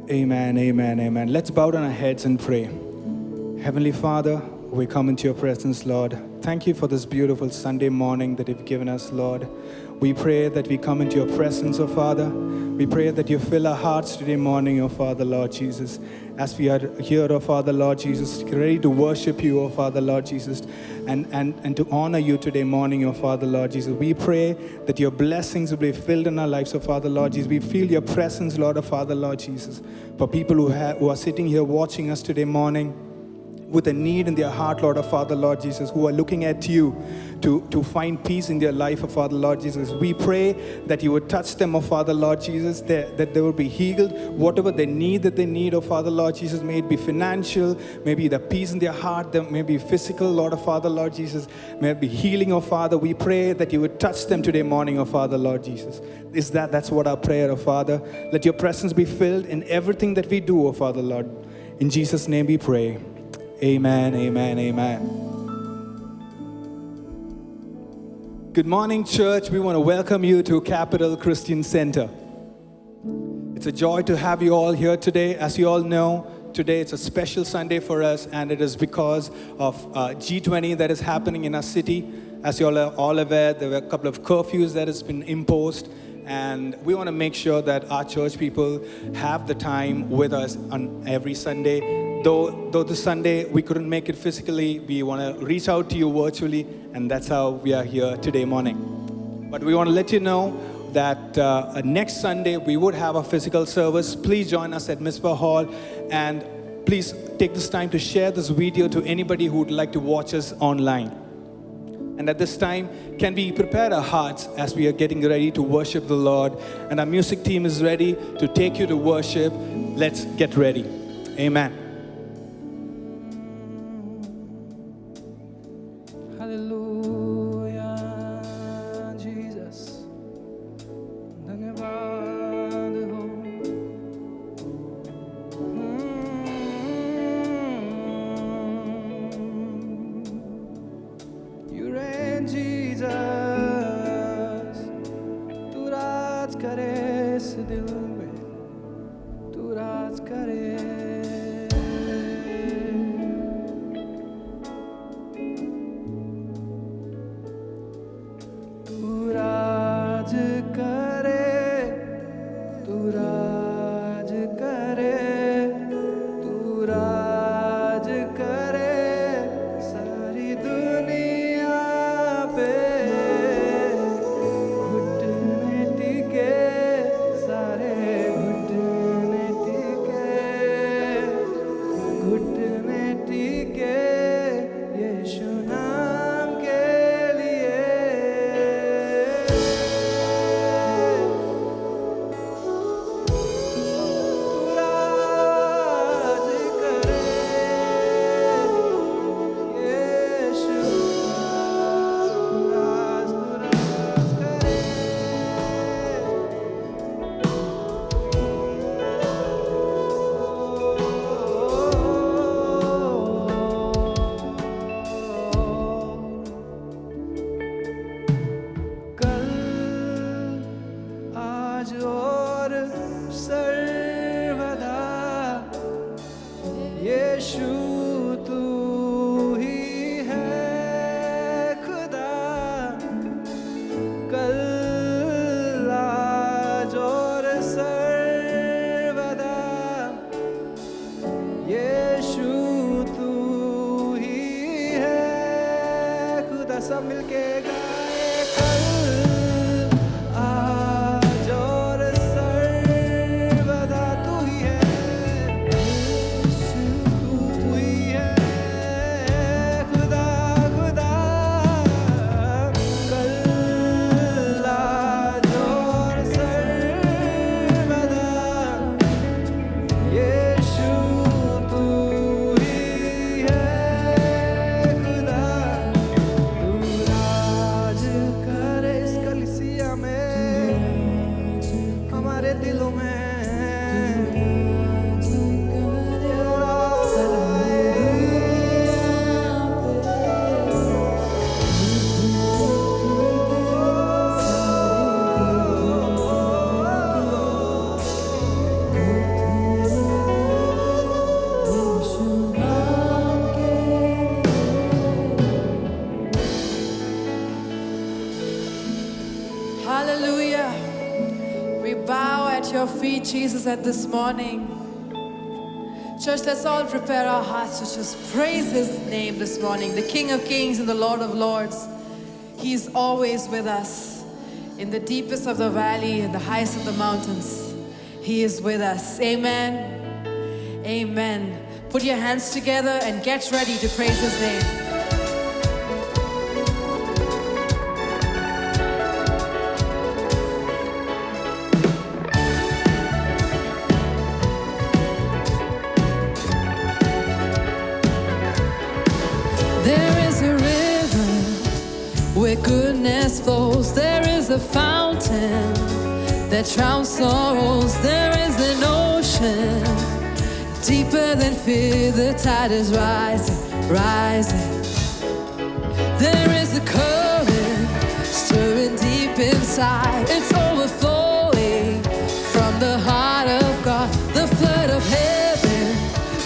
Amen, amen, amen. Let's bow down our heads and pray. Heavenly Father, we come into your presence, Lord. Thank you for this beautiful Sunday morning that you've given us, Lord. We pray that we come into your presence, oh Father. We pray that you fill our hearts today morning, oh Father, Lord Jesus. As we are here, oh Father, Lord Jesus, ready to worship you, oh Father, Lord Jesus, and to honor you today morning, oh Father, Lord Jesus. We pray that your blessings will be filled in our lives, oh Father, Lord Jesus. We feel your presence, Lord, oh Father, Lord Jesus. For people who are sitting here watching us today morning, with a need in their heart, Lord, of Father, Lord Jesus, who are looking at you to find peace in their life, of Father, Lord Jesus. We pray that you would touch them, oh Father, Lord Jesus, that they will be healed. Whatever they need, oh Father, Lord Jesus, may it be financial, maybe the peace in their heart, may be physical, Lord, of Father, Lord Jesus, may it be healing, oh Father. We pray that you would touch them today morning, oh Father, Lord Jesus. That's what our prayer, oh Father. Let your presence be filled in everything that we do, oh Father, Lord. In Jesus' name we pray. Amen, amen, amen. Good morning, church. We want to welcome you to Capital Christian Center. It's a joy to have you all here today. As you all know, today it's a special Sunday for us, and it is because of G20 that is happening in our city. As you all are all aware, there were a couple of curfews that has been imposed, and we want to make sure that our church people have the time with us on every Sunday. Though this Sunday we couldn't make it physically, we want to reach out to you virtually, and that's how we are here today morning. But we want to let you know that next Sunday we would have a physical service. Please join us at Mizpah Hall, and please take this time to share this video to anybody who would like to watch us online. And at this time, can we prepare our hearts as we are getting ready to worship the Lord? And our music team is ready to take you to worship. Let's get ready. Amen. Hallelujah. We bow at your feet, Jesus, at this morning. Church, let's all prepare our hearts to just praise his name this morning. The King of Kings and the Lord of Lords. He's always with us. In the deepest of the valley and the highest of the mountains, he is with us. Amen. Amen. Put your hands together and get ready to praise his name. Where goodness flows, there is a fountain that drowns sorrows. There is an ocean deeper than fear. The tide is rising, rising. There is a current stirring deep inside. It's overflowing from the heart of God. The flood of heaven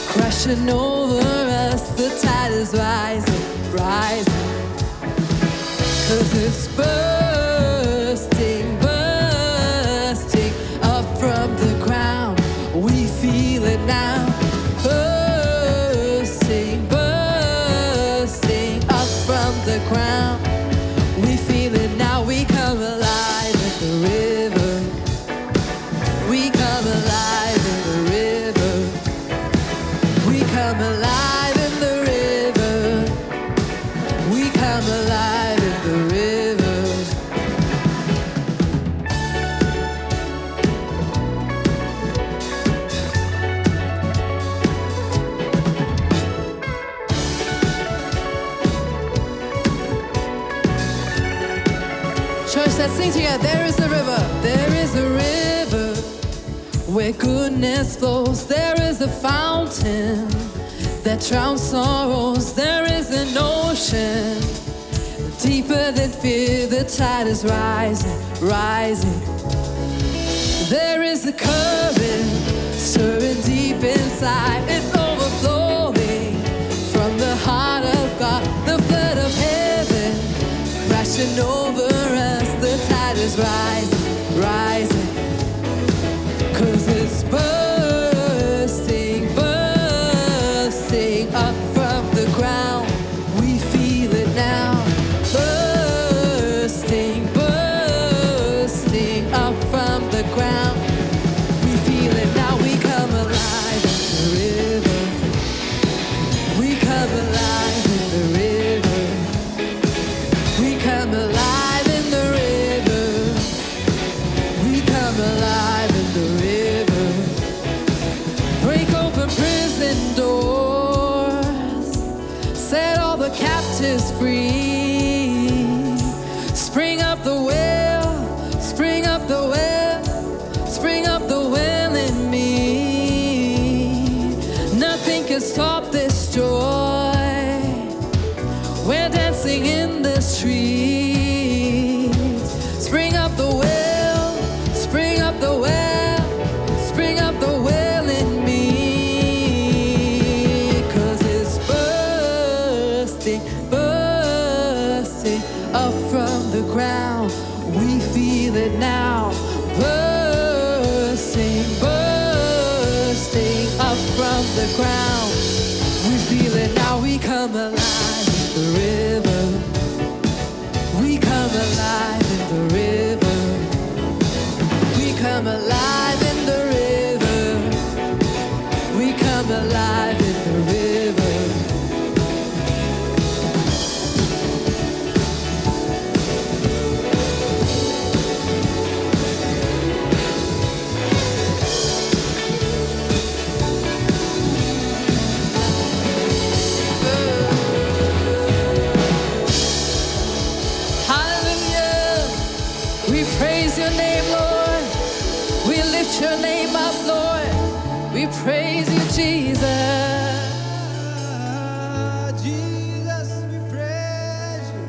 crashing over us. The tide is rising, rising. 'Cause it's bursting, bursting up from the ground. We feel it now. Bursting, bursting up from the ground. We feel it now. We come alive in the river. We come alive in the river. We come alive in the river. We come alive. Church, let's sing together. There is a river. There is a river where goodness flows. There is a fountain that drowns sorrows. There is an ocean deeper than fear. The tide is rising, rising. There is a current stirring deep inside. It's overflowing from the heart of God. The flood of heaven crashing over us. The tide is rising, rising. 'Cause it's bursting, bursting up from the ground. We feel it now. Bursting, bursting up from the ground. We feel it now. We come alive in the river. We come alive in the river. We come alive in the river. We come alive in the river. Break open prison doors. Set all the captives free. Spring up the well. Spring up the well. Spring up the well in me. Nothing can stop this joy. We're dancing in the streets. Spring up the well, spring up the well, spring up the well in me. 'Cause it's bursting, bursting up from the ground. We feel it now. Bursting, bursting up from the ground. We feel it now. We come alive in the river. We come alive in the river. We come alive in the river. We come alive in the river. Your name up, Lord. We praise you, Jesus. Jesus, we praise you.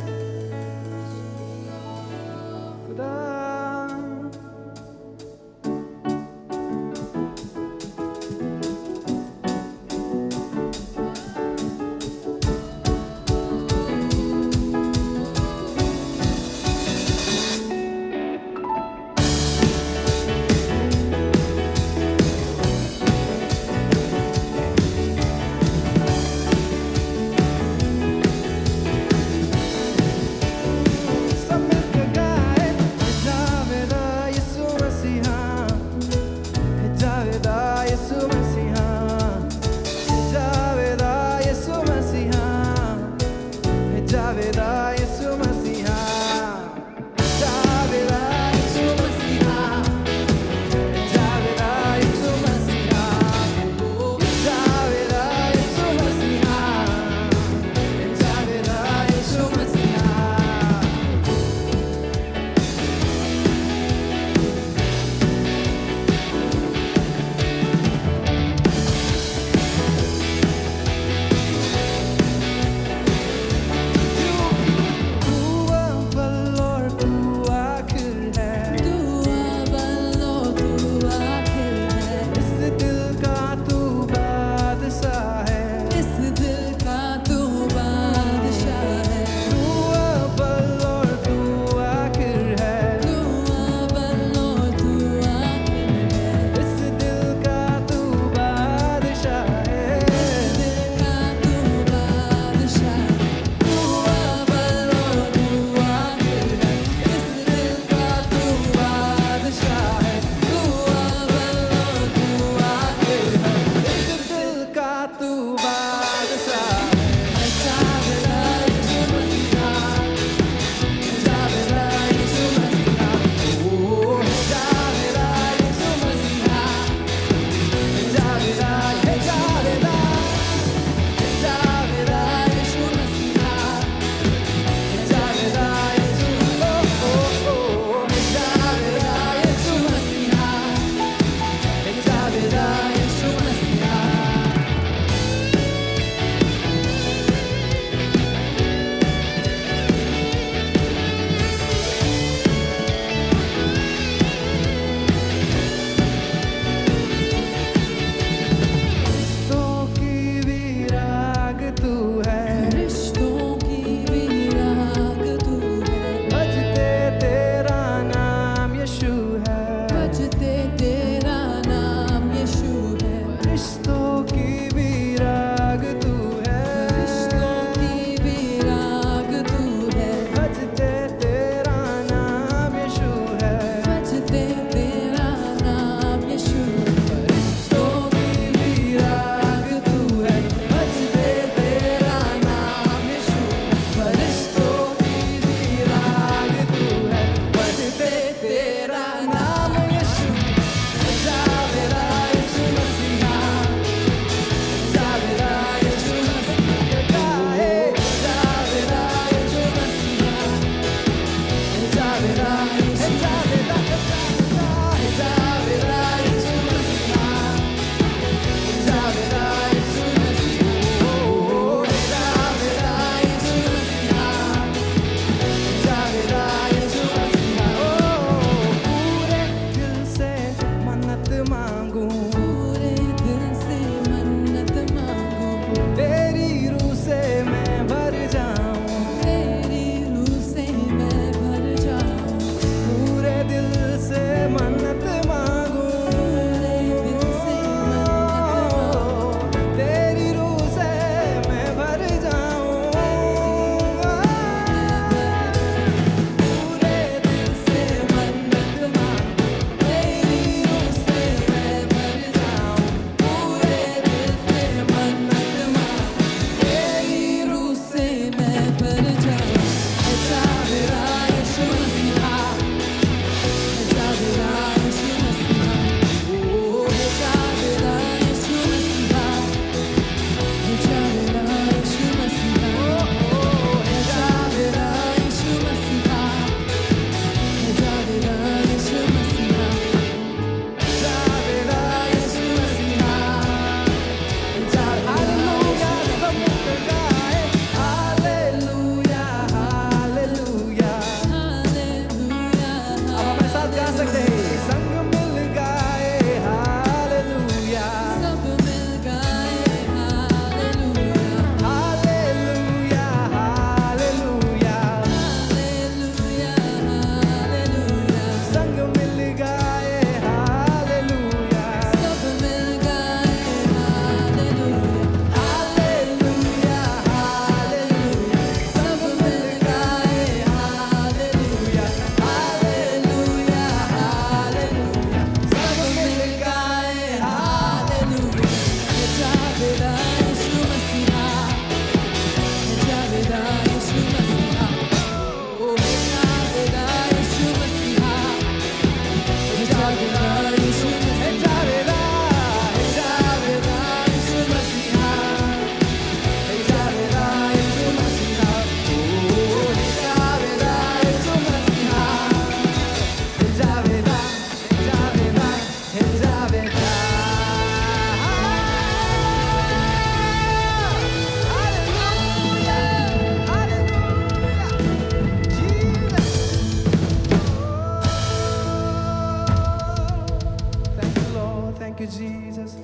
Thank you, Jesus.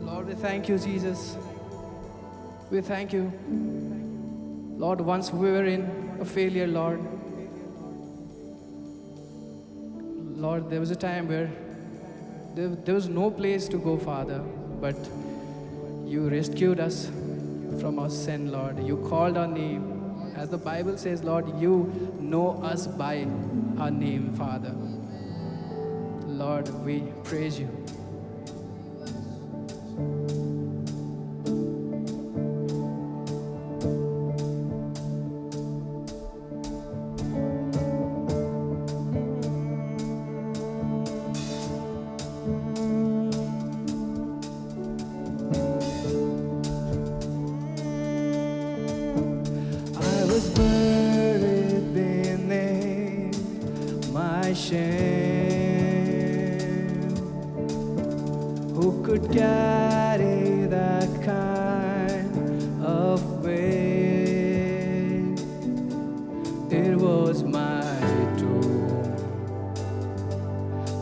Lord, we thank you, Jesus. We thank you. Lord, once we were in a failure, Lord. Lord, there was a time where there was no place to go, Father, but you rescued us from our sin, Lord. You called our name. As the Bible says, Lord, you know us by our name, Father. Lord, we praise you. I was buried beneath my shame. Who could carry that kind of weight? It was my doom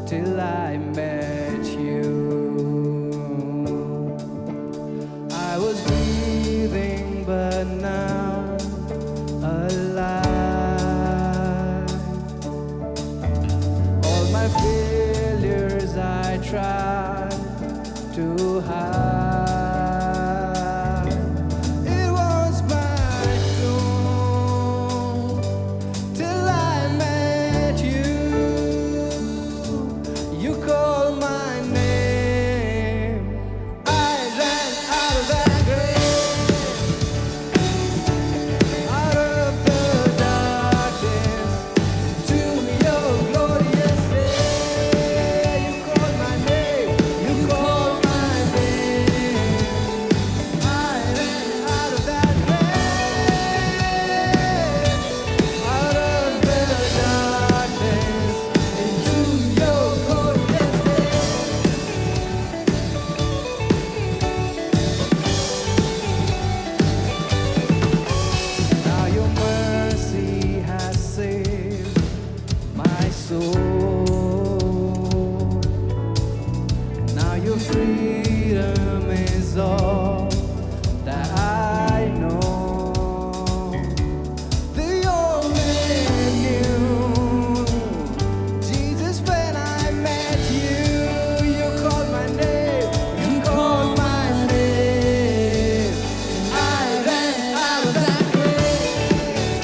till I met you. I was breathing, but now alive. All my failures I tried to hide. It was my doom till I met you. You called my name. I ran out of that grave, out of the darkness, to your glorious day. You called my name. You called my name. I ran out of that grave, out of the darkness, into your glorious day. Now your mercy has saved my soul. Now your freedom is all that I know. The old man knew Jesus when I met you. You called my name. You called my name. I ran out of that grave,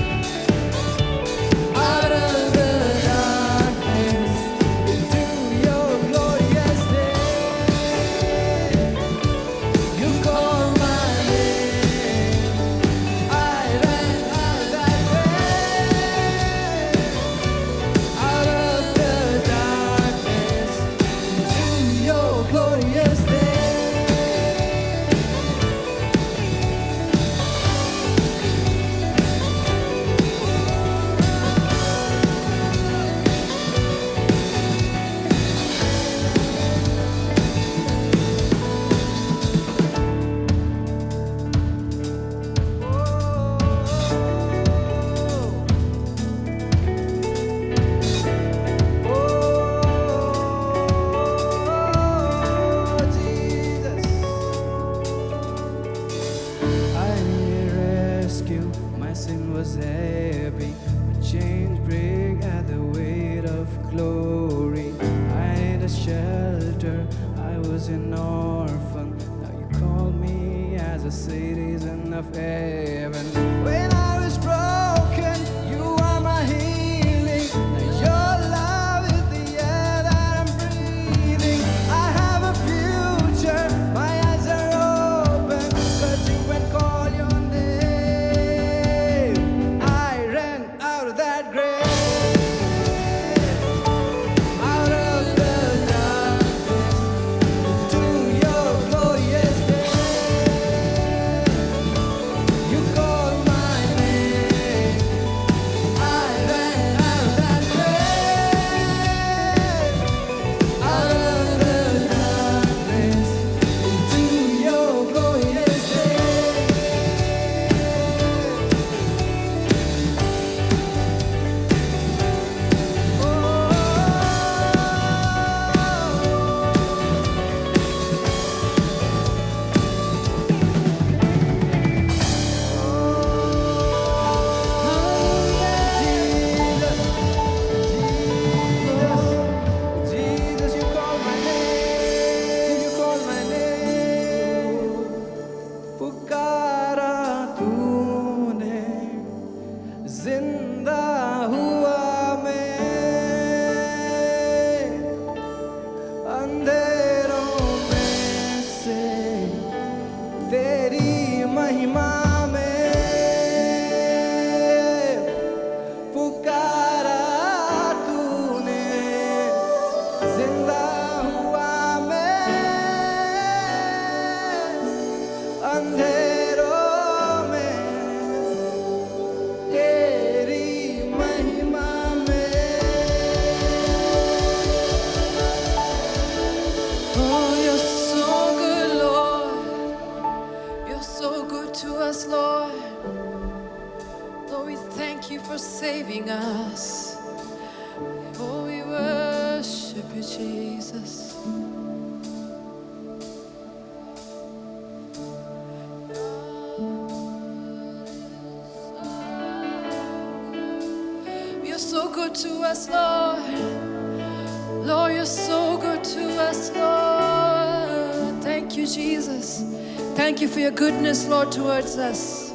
out of the darkness, into your glorious day. You called my name. I ran out of that grave, out of the darkness, into your glorious day. Jesus, I needed rescue. My sin was heavy, but chains break at the weight of glory. I needed a shelter. I was an orphan. Now you call me as a citizen of heaven. When I was broken, you are my healing. Now your love is the air that I'm breathing. I have a future. My eyes are open, searching when call your name. I ran out of that grave, out of the Jesus. You're so good to us, Lord. Lord, you're so good to us, Lord. Thank you, Jesus. Thank you for your goodness, Lord, towards us.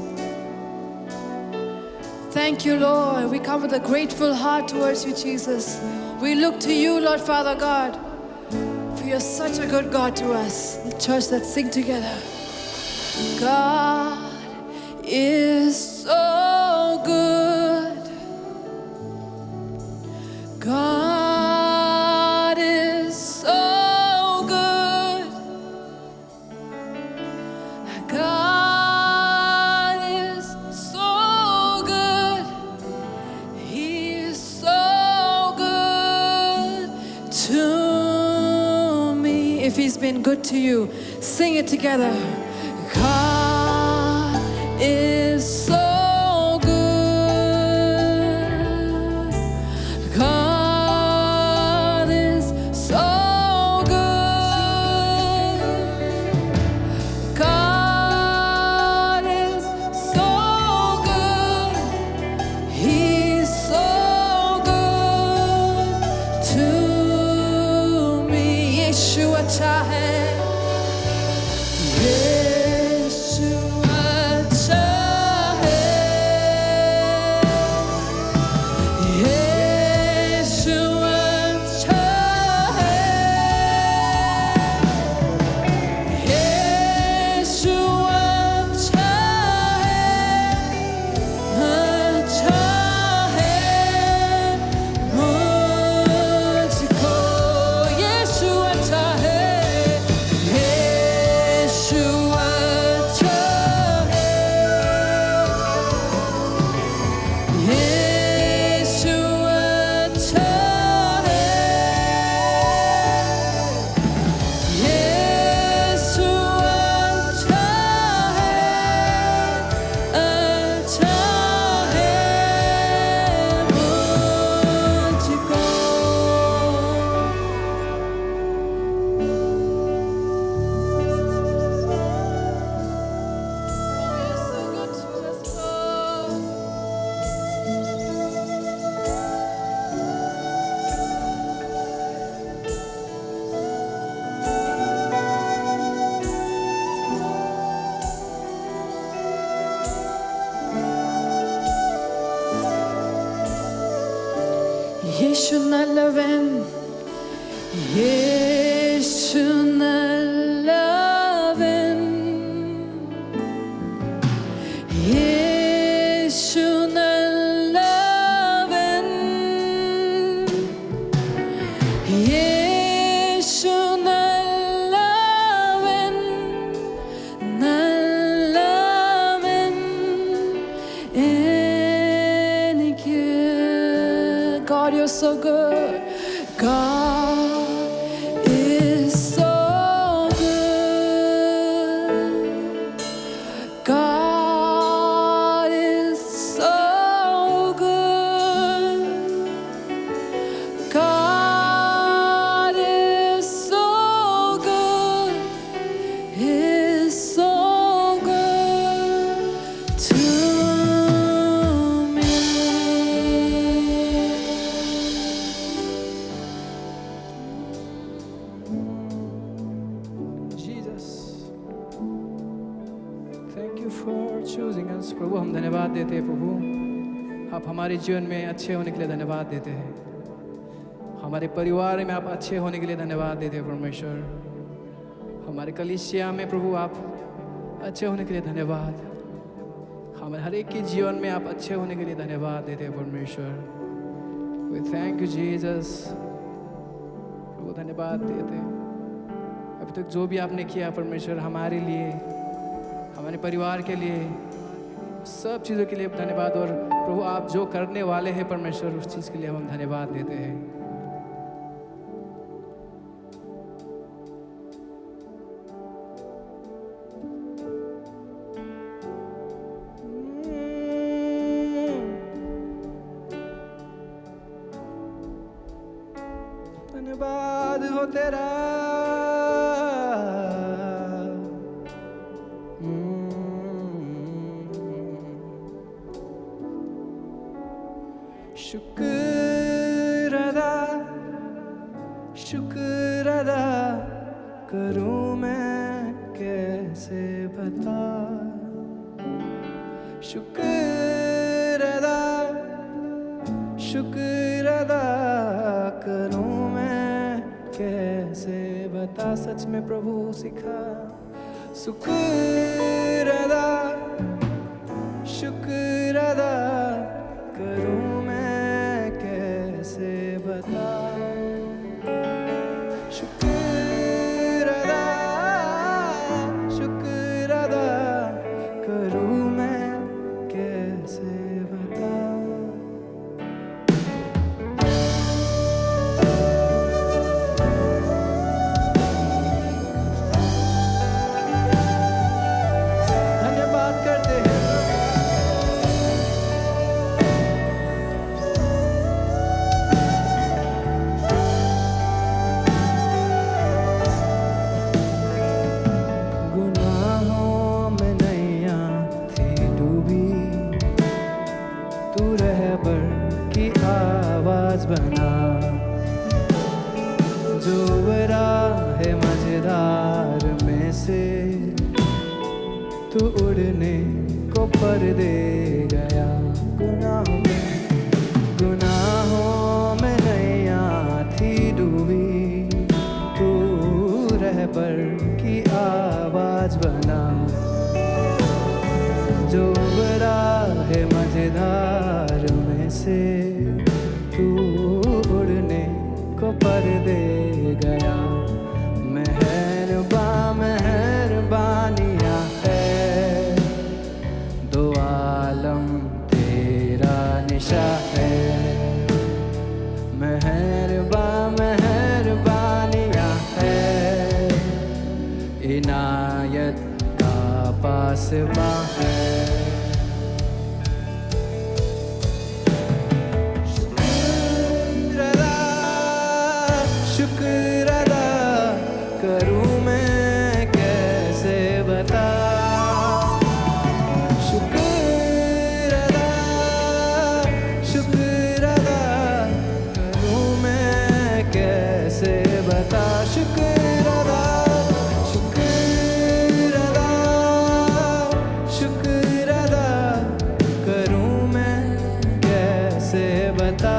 Thank you, Lord. We come with a grateful heart towards you, Jesus. We look to you, Lord Father God, for you're such a good God to us. Church, let's sing together. God is so good. God is so good. God is so good. He is so good to me. If He's been good to you, sing it together. God is so good. God is so good. God is so good. He's so good to me. Yeshua chahe. Yeshua chahe. Yeshua chahe. Yeshua chahe. Chahe mujhko. Yeshua chahe. Yeshua chahe. Yeshua chahe. Yeshua chahe mujhko. You're so good to us, Lord. Yeshu nalaven, Yeshu nalaven, Yeshu nalaven, Yeshu nalaven, nalaven, enike. God, you're so good. God is so good. God is so good. God is so good. Is so good to me. Jesus, thank you for choosing us. प्रभु हम धन्यवाद देते हैं प्रभु, आप हमारे जीवन में अच्छे होने के लिए धन्यवाद देते हैं। हमारे परिवार में आप अच्छे होने के लिए धन्यवाद देते हैं परमेश्वर। हमारे कलीसिया में प्रभु आप अच्छे होने के लिए धन्यवाद। हमारे हर एक के जीवन में आप अच्छे होने के लिए धन्यवाद देते हैं परमेश्वर। We thank you Jesus। प्रभु धन्यवाद देते हैं अभी तक जो भी आपने किया परमेश्वर हमारे लिए, हमारे परिवार के लिए, सब चीज़ों के लिए धन्यवाद। और प्रभु आप जो करने वाले हैं परमेश्वर, उस चीज़ के लिए हम धन्यवाद देते हैं। धन्यवाद हो तेरा। शुक्र अदा करूं मैं कैसे बता। शुक्र अदा करूं मैं कैसे बता। सच में प्रभु सिखा। शुक्र अदा करूं मैं कैसे बता। शुक्र अदा करूं मैं कैसे बता। धन्यवाद करते हैं। बना जो राह मझधार में से तू उड़ने को पर दे गया। गुनाहों में नैया थी डूबी, तू रहबर की आवाज बना जो राह मझधार में से तू उड़ने को पर दे गया। मेहरबानियाँ है दो आलम तेरा निशा है। मेहरबानियाँ है इनायत का पासबां है। शुक्र अदा करूं मैं कैसे बता। शुक्र अदा करूं मैं कैसे बता। शुक्र अदा करूं मैं कैसे बता।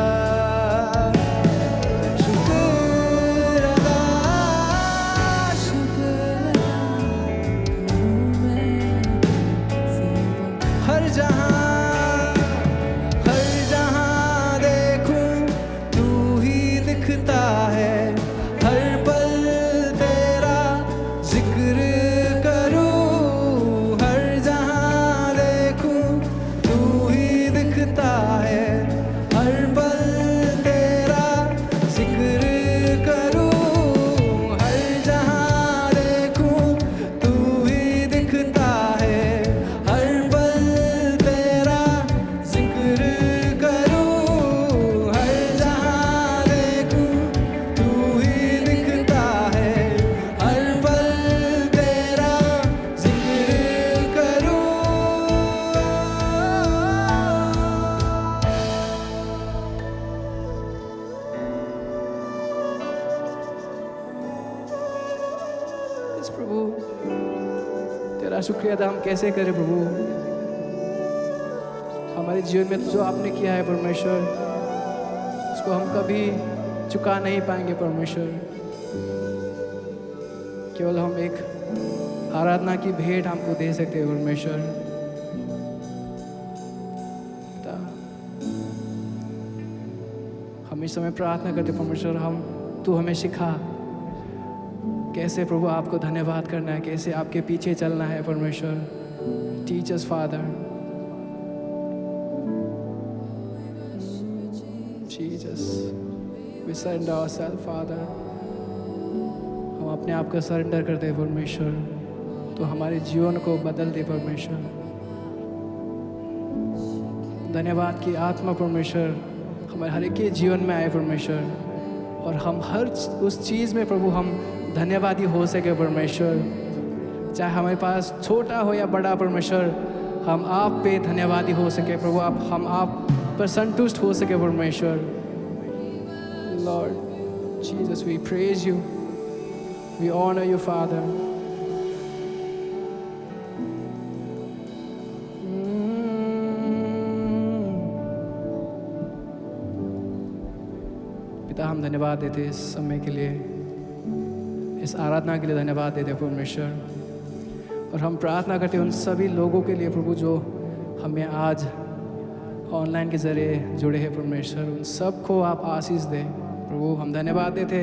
हर जहां देखूं तू ही दिखता है। हर पल तेरा जिक्र करूं। हर जहां देखूं तू ही दिखता है। हर पल तेरा जिक्र करूं। हर जहां देखूं तू ही दिखता है। हर पल तेरा जिक्र करूं। हर जहां देखूं तू ही दिखता है। हर पल तेरा जिक्र करूं। इस प्रभु तेरा शुक्रिया अदा हम कैसे करें प्रभु। हमारे जीवन में जो आपने किया है परमेश्वर, उसको हम कभी चुका नहीं पाएंगे परमेश्वर। केवल हम एक आराधना की भेंट हमको दे सकते हैं परमेश्वर। पिता, हम इस समय प्रार्थना करते परमेश्वर, तू हमें सिखा कैसे प्रभु आपको धन्यवाद करना है, कैसे आपके पीछे चलना है परमेश्वर। Teach us father, Jesus we surrender ourselves father. हम अपने आप को सरेंडर करते हैं परमेश्वर, तो हमारे जीवन को बदल दे परमेश्वर। धन्यवाद कि आत्मा परमेश्वर हमारे हर एक के जीवन में आए परमेश्वर, और हम हर उस चीज़ में प्रभु हम धन्यवादी हो सके परमेश्वर, चाहे हमारे पास छोटा हो या बड़ा परमेश्वर, हम आप पे धन्यवादी हो सके प्रभु, हम आप पर संतुष्ट हो सके परमेश्वर। Lord Jesus, we praise you, we honour you father. पिता, हम धन्यवाद देते इस समय के लिए, इस आराधना के लिए धन्यवाद देते परमेश्वर। और हम प्रार्थना करते हैं उन सभी लोगों के लिए प्रभु जो हमें आज ऑनलाइन के ज़रिए जुड़े हैं परमेश्वर, उन सबको आप आशीष दें प्रभु। हम धन्यवाद देते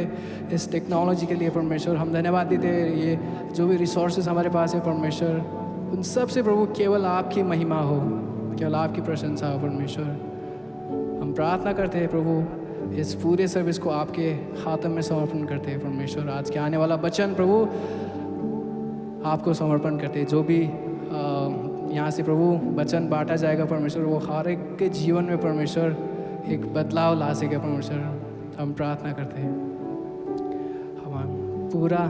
इस टेक्नोलॉजी के लिए परमेश्वर, हम धन्यवाद देते ये जो भी रिसोर्सेज हमारे पास है परमेश्वर, उन सब से प्रभु केवल आपकी महिमा हो, केवल आपकी प्रशंसा हो परमेश्वर। हम प्रार्थना करते हैं प्रभु, इस पूरे सर्विस को आपके हाथों में समर्पण करते हैं परमेश्वर। आज के आने वाला वचन प्रभु आपको समर्पण करते हैं, जो भी यहाँ से प्रभु वचन बांटा जाएगा परमेश्वर, वो हर एक के जीवन में परमेश्वर एक बदलाव ला सके परमेश्वर। हम प्रार्थना करते हैं, हम पूरा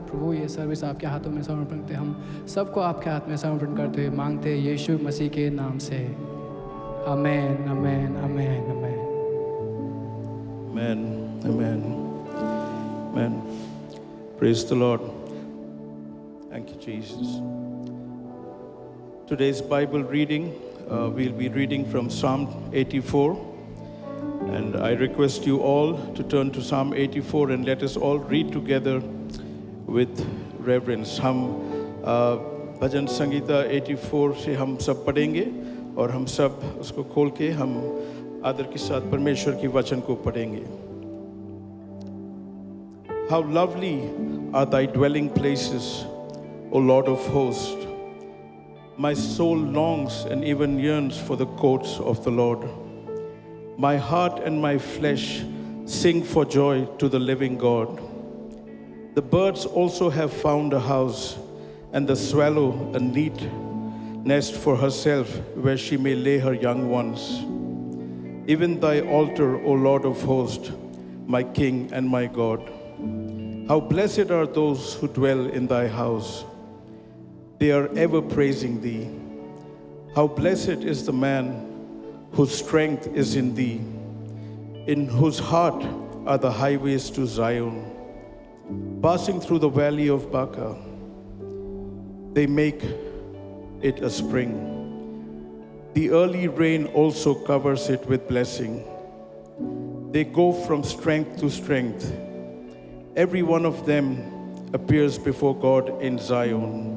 प्रभु ये सर्विस आपके हाथों में समर्पण करते हैं, हम सबको आपके हाथ में समर्पण करते हुए मांगते हैं यीशु मसीह के नाम से, आमेन आमेन आमेन आमेन। Amen, amen, amen. Praise the Lord. Thank you, Jesus. Today's Bible reading, we'll be reading from Psalm 84. And I request you all to turn to Psalm 84 and let us all read together with reverence. हम भजन संगीता 84 से हम सब पढ़ेंगे और हम सब उसको खोल के हम आदर के साथ परमेश्वर की वचन को पढ़ेंगे। How lovely are thy dwelling places, O Lord of hosts. My soul longs and even yearns for the courts of the Lord. My heart and my flesh sing for joy to the living God. The birds also have found a house, and the swallow a neat nest for herself where she may lay her young ones. Even thy altar, O Lord of hosts, my King and my God. How blessed are those who dwell in thy house. They are ever praising thee. How blessed is the man whose strength is in thee, in whose heart are the highways to Zion. Passing through the valley of Baca, they make it a spring. The early rain also covers it with blessing. They go from strength to strength. Every one of them appears before God in Zion.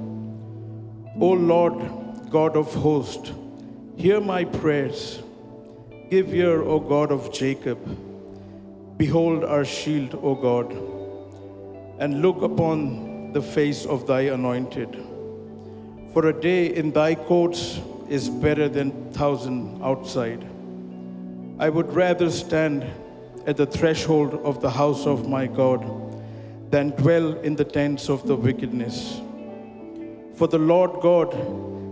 O Lord, God of hosts, hear my prayers. Give ear, O God of Jacob. Behold our shield, O God, and look upon the face of thy anointed. For a day in thy courts is better than 1,000 outside. I would rather stand at the threshold of the house of my God than dwell in the tents of the wickedness. For the Lord God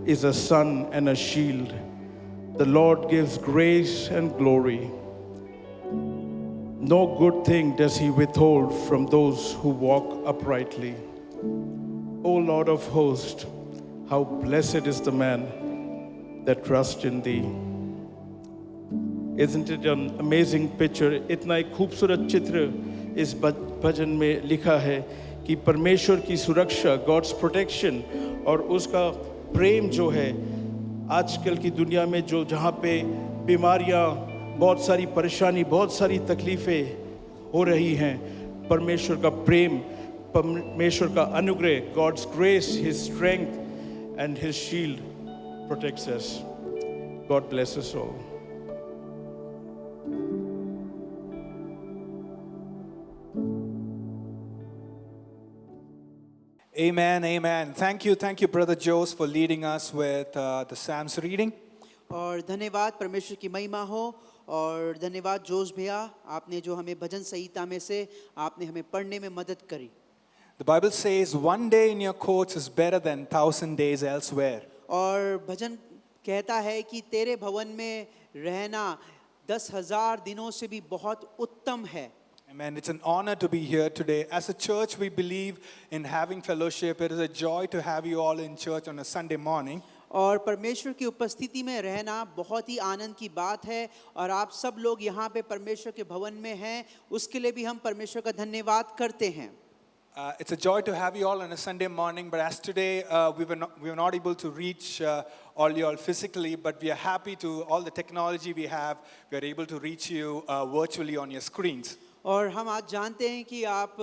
is a sun and a shield. The Lord gives grace and glory. No good thing does he withhold from those who walk uprightly. O Lord of hosts, how blessed is the man that trust in thee. Isn't it an amazing picture? इतना एक खूबसूरत चित्र इस भजन में लिखा है कि परमेश्वर की सुरक्षा, God's protection, और उसका प्रेम जो है आजकल की दुनिया में जो जहाँ पे बीमारियाँ, बहुत सारी परेशानी, बहुत सारी तकलीफ़ें हो रही हैं, परमेश्वर का प्रेम, परमेश्वर का अनुग्रह, God's grace, His strength and His shield protects us. God bless us all. Amen, amen. Thank you, Brother Jose, for leading us with the Psalms reading. और धन्यवाद परमेश्वर की महिमा हो, और धन्यवाद जोश भैया, आपने जो हमें भजन संहिता में से आपने हमें पढ़ने में मदद करी। The Bible says, one day in your courts is better than 1,000 days elsewhere. और भजन कहता है कि तेरे भवन में रहना 10,000 दिनों से भी बहुत उत्तम है। Amen. It's an honor to be here today. As a church, we believe in having fellowship. It is a joy to have you all in church on a Sunday morning. और परमेश्वर की उपस्थिति में रहना बहुत ही आनंद की बात है और आप सब लोग यहाँ पे परमेश्वर के भवन में हैं उसके लिए भी हम परमेश्वर का धन्यवाद करते हैं. It's a joy to have you all on a Sunday morning, but as today we were not able to reach all you all physically, but we are happy to all the technology we have, we are able to reach you virtually on your screens. और हम आज जानते हैं कि आप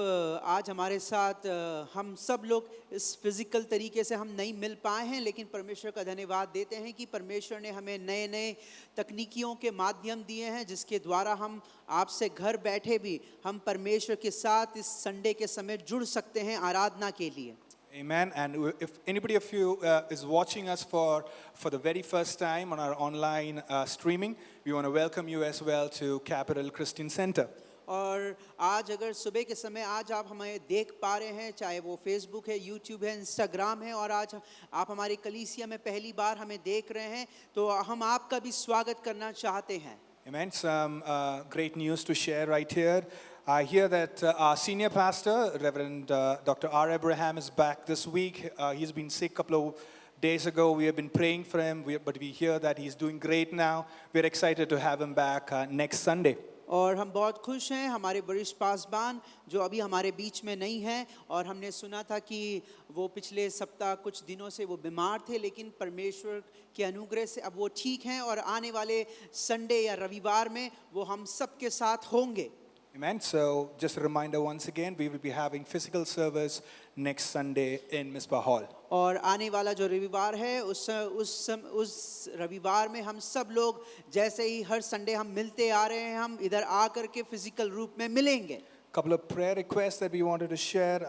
आज हमारे साथ हम सब लोग इस फिजिकल तरीके से हम नहीं मिल पाए हैं, लेकिन परमेश्वर का धन्यवाद देते हैं कि परमेश्वर ने हमें नए नए तकनीकियों के माध्यम दिए हैं जिसके द्वारा हम आपसे घर बैठे भी हम परमेश्वर के साथ इस संडे के समय जुड़ सकते हैं आराधना के लिए. Amen. And if anybody of you is watching us for the very first time on our online streaming, we want to welcome you as well to Capital Christian Center. और आज अगर सुबह के समय आज आप हमें देख पा रहे हैं, चाहे वो फेसबुक है, यूट्यूब है, इंस्टाग्राम है, और आज आप हमारी कलीसिया में पहली बार हमें देख रहे हैं, तो हम आपका भी स्वागत करना चाहते हैं. Amen. Some great news to share right here. I hear that our senior pastor, Reverend Dr. R. Abraham, is back this week. He's been sick a couple of days ago. We have been praying for him, but we hear that he's doing great now. We're excited to have him back next Sunday. और हम बहुत खुश हैं हमारे वरिष्ठ पासबान जो अभी हमारे बीच में नहीं हैं, और हमने सुना था कि वो पिछले सप्ताह कुछ दिनों से वो बीमार थे, लेकिन परमेश्वर के अनुग्रह से अब वो ठीक हैं और आने वाले संडे या रविवार में वो हम सब के साथ होंगे. Amen. So just a reminder once again, we will be having physical service next Sunday in Misbah Hall. और आने वाला जो रविवार है उस रविवार में हम सब लोग जैसे ही हर संडे हम मिलते आ रहे हैं, हम इधर आकर के फिजिकल रूप में मिलेंगे. Couple of prayer requests that we wanted to share.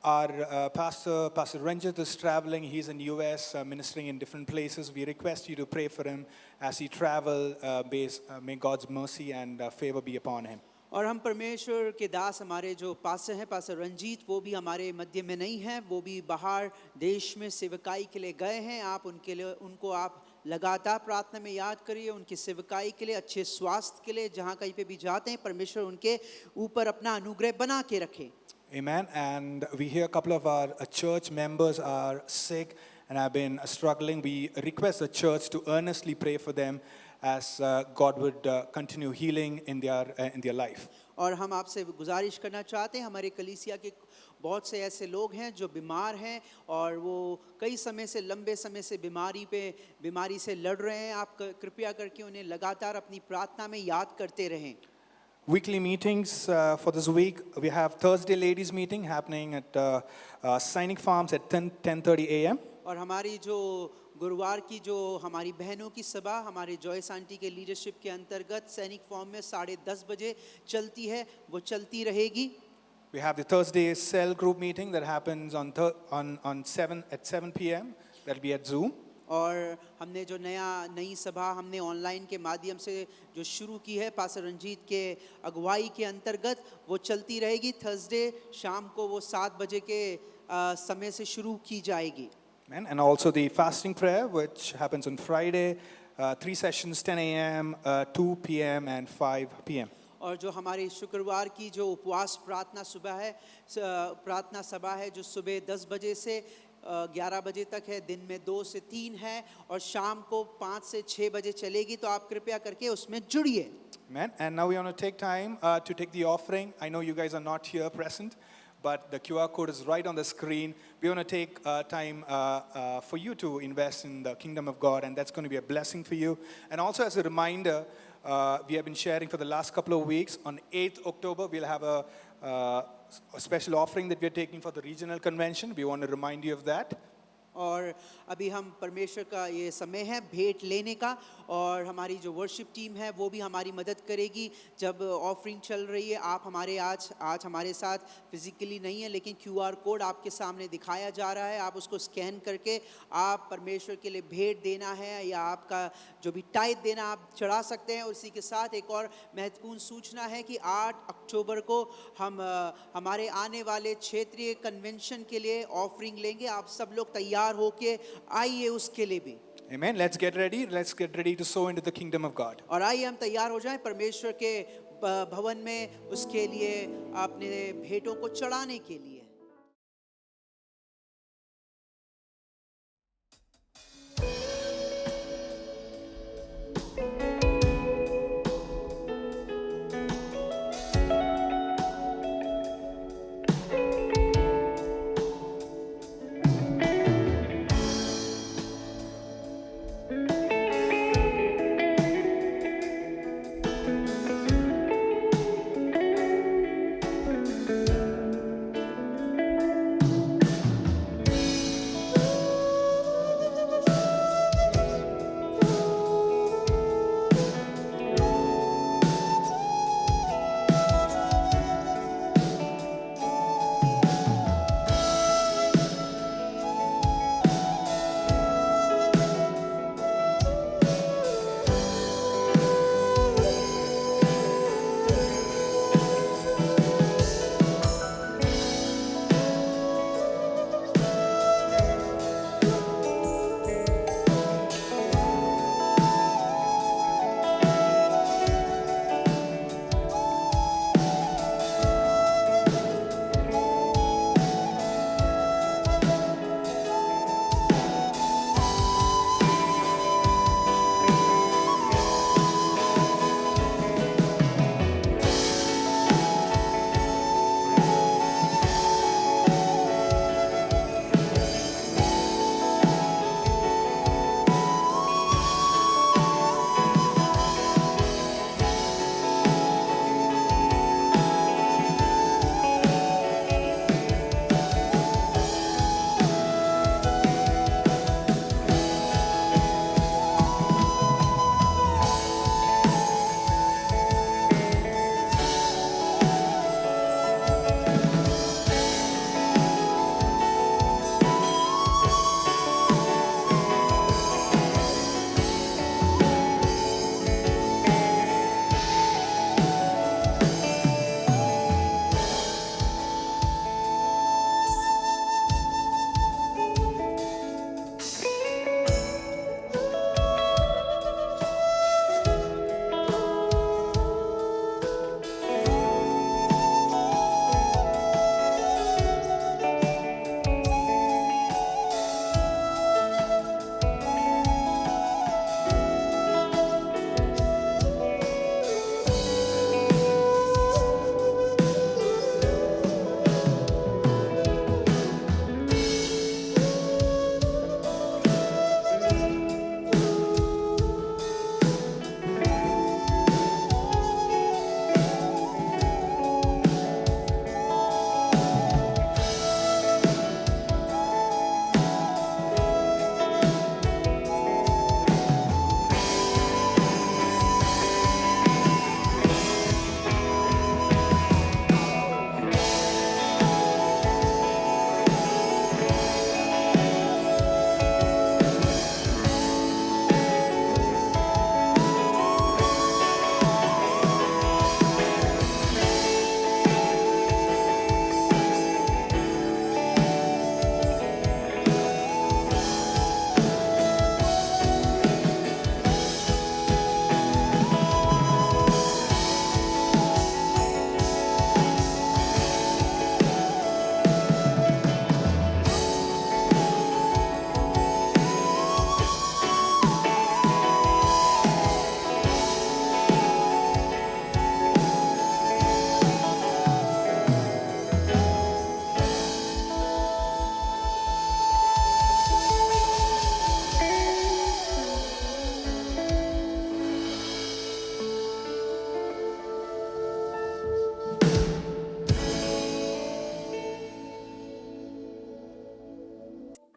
Our Pastor Ranjit is traveling. He's in US ministering in different places. We request you to pray for him as he travel. May God's mercy and favor be upon him. और हम परमेश्वर के दास हमारे जो pastor हैं, pastor Ranjit, वो भी हमारे मध्य में नहीं हैं, वो भी बाहर देश में सेवकाई के लिए गए हैं. आप उनको आप लगातार प्रार्थना में याद करिए, उनकी सेवकाई के लिए, अच्छे स्वास्थ्य के लिए, जहाँ कहीं पे भी जाते हैं परमेश्वर उनके ऊपर अपना अनुग्रह बना के रखे. Amen. And we hear a couple of our church members are sick and have been struggling. We request the church to earnestly pray for them as God would continue healing in their life. और हम आपसे गुजारिश करना चाहते हैं, हमारे कलीसिया के बहुत से ऐसे लोग हैं जो बीमार हैं और वो कई समय से लंबे समय से बीमारी से लड़ रहे हैं. आप कृपया करके उन्हें लगातार अपनी प्रार्थना में याद करते रहें. Weekly meetings for this week. We have Thursday ladies meeting happening at Sainik Farms at 10:30 a.m. और हमारी जो गुरुवार की जो हमारी बहनों की सभा हमारे जॉयस आंटी के लीडरशिप के अंतर्गत सैनिक फॉर्म में 10:30 बजे चलती है, वो चलती रहेगी. We have the Thursday cell group meeting that happens on 7 p.m. That'll be at Zoom. और हमने जो नई सभा हमने ऑनलाइन के माध्यम से जो शुरू की है पास्टर रंजीत के अगुवाई के अंतर्गत, वो चलती रहेगी. थर्सडे शाम को वो 7 बजे के समय से शुरू की जाएगी. And also the fasting prayer, which happens on Friday, 3 sessions, 10 a.m., 2 p.m. and 5 p.m. और जो हमारी शुक्रवार की जो उपवास प्रार्थना सभा है जो सुबह 10 बजे से 11 बजे तक है, दिन में 2 से 3 है और शाम को 5 से 6 बजे चलेगी, तो आप कृपया करके उसमें जुड़िए. Amen. And now we want to take time to take the offering. I know you guys are not here present, but the QR code is right on the screen. We want to take time for you to invest in the kingdom of God, and that's going to be a blessing for you. And also as a reminder, we have been sharing for the last couple of weeks. On 8th October, we'll have a special offering that we're taking for the regional convention. We want to remind you of that. और अभी हम परमेश्वर का ये समय है भेंट लेने का, और हमारी जो वर्शिप टीम है वो भी हमारी मदद करेगी जब ऑफरिंग चल रही है. आप हमारे आज हमारे साथ फिजिकली नहीं है, लेकिन QR कोड आपके सामने दिखाया जा रहा है. आप उसको स्कैन करके आप परमेश्वर के लिए भेंट देना है या आपका जो भी टाइट देना आप चढ़ा सकते हैं. उसी के साथ एक और महत्वपूर्ण सूचना है कि 8 अक्टूबर को हम हमारे आने वाले क्षेत्रीय कन्वेंशन के लिए ऑफरिंग लेंगे. आप सब लोग तैयार होके आइए उसके लिए भी. Amen. Let's get ready. Let's get ready to sow into the kingdom of God. और आइए हम तैयार हो जाएं परमेश्वर के भवन में उसके लिए अपने भेंटों को चढ़ाने के लिए।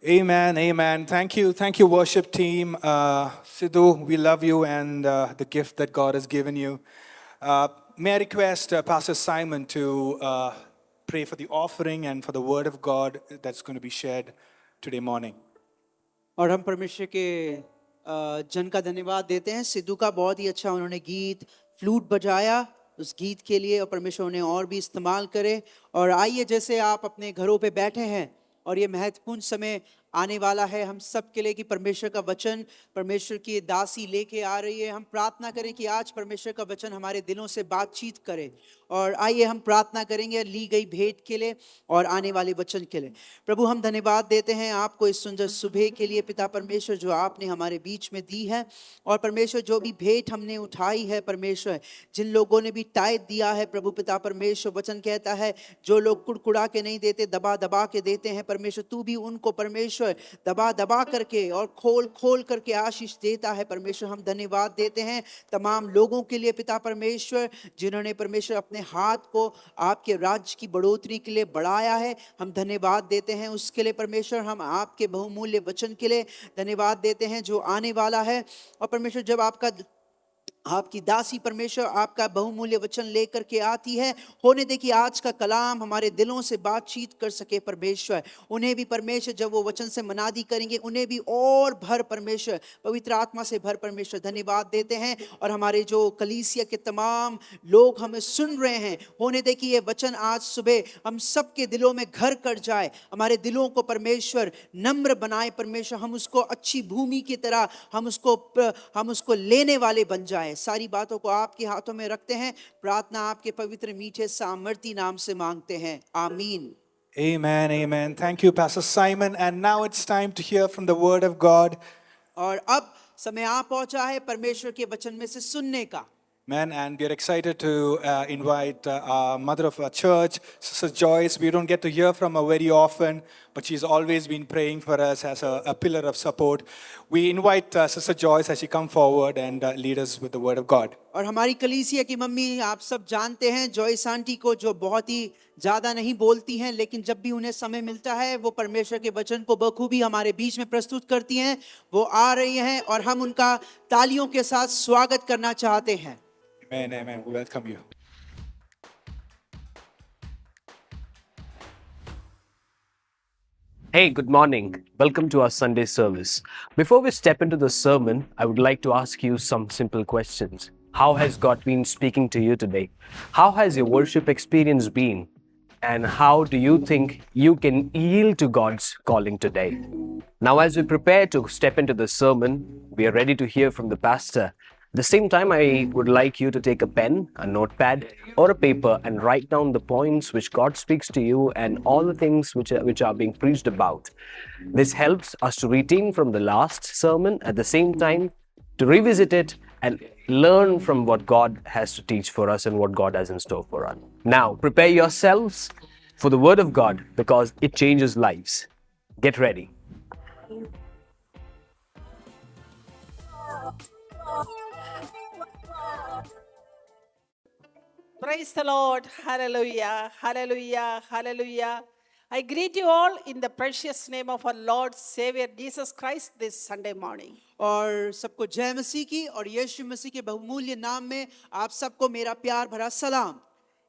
Amen, amen. Thank you, worship team. Sidhu, we love you and the gift that God has given you. May I request Pastor Simon to pray for the offering and for the word of God that's going to be shared today morning. और हम परमेश्वर के जन का धन्यवाद देते हैं। सिद्धू का बहुत ही अच्छा उन्होंने गीत फ्लूट बजाया, उस गीत के लिए और परमेश्वर उन्हें और भी इस्तेमाल करे। और आइए, जैसे आप अपने घरों पे बैठे हैं और ये महत्वपूर्ण समय आने वाला है हम सब के लिए कि परमेश्वर का वचन परमेश्वर की दासी लेके आ रही है। हम प्रार्थना करें कि आज परमेश्वर का वचन हमारे दिलों से बातचीत करे। और आइए हम प्रार्थना करेंगे ली गई भेंट के लिए और आने वाले वचन के लिए। प्रभु हम धन्यवाद देते हैं आपको इस सुंदर सुबह के लिए पिता परमेश्वर जो आपने हमारे बीच में दी है। और परमेश्वर जो भी भेंट हमने उठाई है परमेश्वर, जिन लोगों ने भी टाइट दिया है प्रभु पिता परमेश्वर, वचन कहता है जो लोग कुड़कुड़ा के नहीं देते दबा दबा के देते हैं परमेश्वर, तू भी उनको परमेश्वर दबा दबा करके और खोल खोल करके आशीष देता है परमेश्वर। हम धन्यवाद देते हैं तमाम लोगों के लिए पिता परमेश्वर जिन्होंने परमेश्वर अपने हाथ को आपके राज्य की बढ़ोतरी के लिए बढ़ाया है। हम धन्यवाद देते हैं उसके लिए परमेश्वर। हम आपके बहुमूल्य वचन के लिए धन्यवाद देते हैं जो आने वाला है। और परमेश्वर जब आपकी दासी परमेश्वर आपका बहुमूल्य वचन लेकर के आती है, होने दे कि आज का कलाम हमारे दिलों से बातचीत कर सके परमेश्वर। उन्हें भी परमेश्वर जब वो वचन से मनादी करेंगे उन्हें भी और भर परमेश्वर, पवित्र आत्मा से भर परमेश्वर। धन्यवाद देते हैं। और हमारे जो कलीसिया के तमाम लोग हमें सुन रहे हैं, होने दे कि ये वचन आज सुबह हम सबके दिलों में घर कर जाए, हमारे दिलों को परमेश्वर नम्र बनाए परमेश्वर। हम उसको अच्छी भूमि की तरह हम उसको लेने वाले बन जाए। सारी बातों को आपके हाथों में रखते हैं, प्रार्थना आपके पवित्र मीठे सामर्थी नाम से मांगते हैं, आमीन। Amen, amen. Thank you, Pastor Simon. And now it's time to hear from the Word of God. और अब समय आ पहुंचा है परमेश्वर के वचन में से सुनने का। Man, and we are excited to invite our mother of our church, Sister Joyce. We don't get to hear from her very often, but she's always been praying for us as a pillar of support. We invite Sister Joyce as she come forward and lead us with the Word of God. और हमारी कलीसिया की mummy आप सब जानते हैं Joyce aunty को, जो बहुत ही ज़्यादा नहीं बोलती हैं, लेकिन जब भी उन्हें समय मिलता है वो परमेश्वर के वचन को बखूबी हमारे बीच में प्रस्तुत करती हैं। वो आ रही हैं और हम उनका तालियों के साथ स्वागत करना चाहते हैं। Amen, amen. We welcome you. Hey, good morning. Welcome to our Sunday service. Before we step into the sermon, I would like to ask you some simple questions. How has God been speaking to you today? How has your worship experience been? And how do you think you can yield to God's calling today? Now, as we prepare to step into the sermon, we are ready to hear from the pastor. At the same time, I would like you to take a pen, a notepad, or a paper and write down the points which God speaks to you and all the things which are being preached about. This helps us to retain from the last sermon, at the same time to revisit it and learn from what God has to teach for us and what God has in store for us. Now, prepare yourselves for the Word of God because it changes lives. Get ready. Praise the Lord. Hallelujah. Hallelujah. Hallelujah. I greet you all in the precious name of our Lord Savior Jesus Christ this Sunday morning. और सबको जय मसीह की और यीशु मसीह के बहुमूल्य नाम में आप सबको मेरा प्यार भरा सलाम।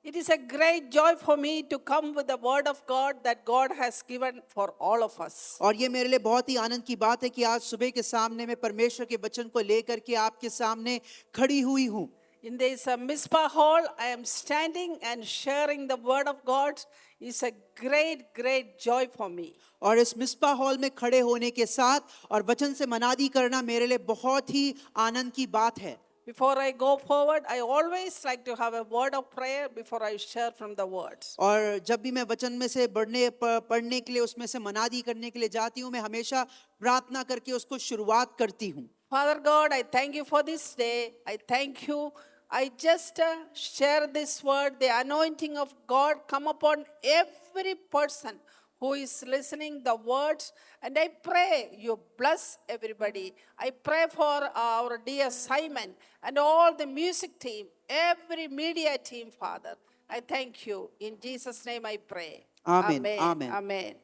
It is a great joy for me to come with the word of God that God has given for all of us. और ये मेरे लिए बहुत ही आनंद की बात है कि आज सुबह के सामने मैं परमेश्वर के वचन को लेकर के आपके सामने खड़ी हुई हूँ। In this Mizpah hall, I am standing and sharing the word of God. It's a great joy for me. और इस मिस्पा हॉल में खड़े होने के साथ और वचन से मनादी करना मेरे लिए बहुत ही आनंद की बात है। Before I go forward, I always like to have a word of prayer before I share from the words. और जब भी मैं वचन में से पढ़ने के लिए उसमें से मनादी करने के लिए जाती हूँ, मैं हमेशा प्रार्थना करके उसको शुरुआत करती हूँ। Father God, I thank you for this day. I thank you. I just share this word, the anointing of God come upon every person who is listening the words, and I pray you bless everybody. I pray for our dear Simon and all the music team, every media team, Father. I thank you. In Jesus' name I pray. Amen. Amen. Amen. Amen.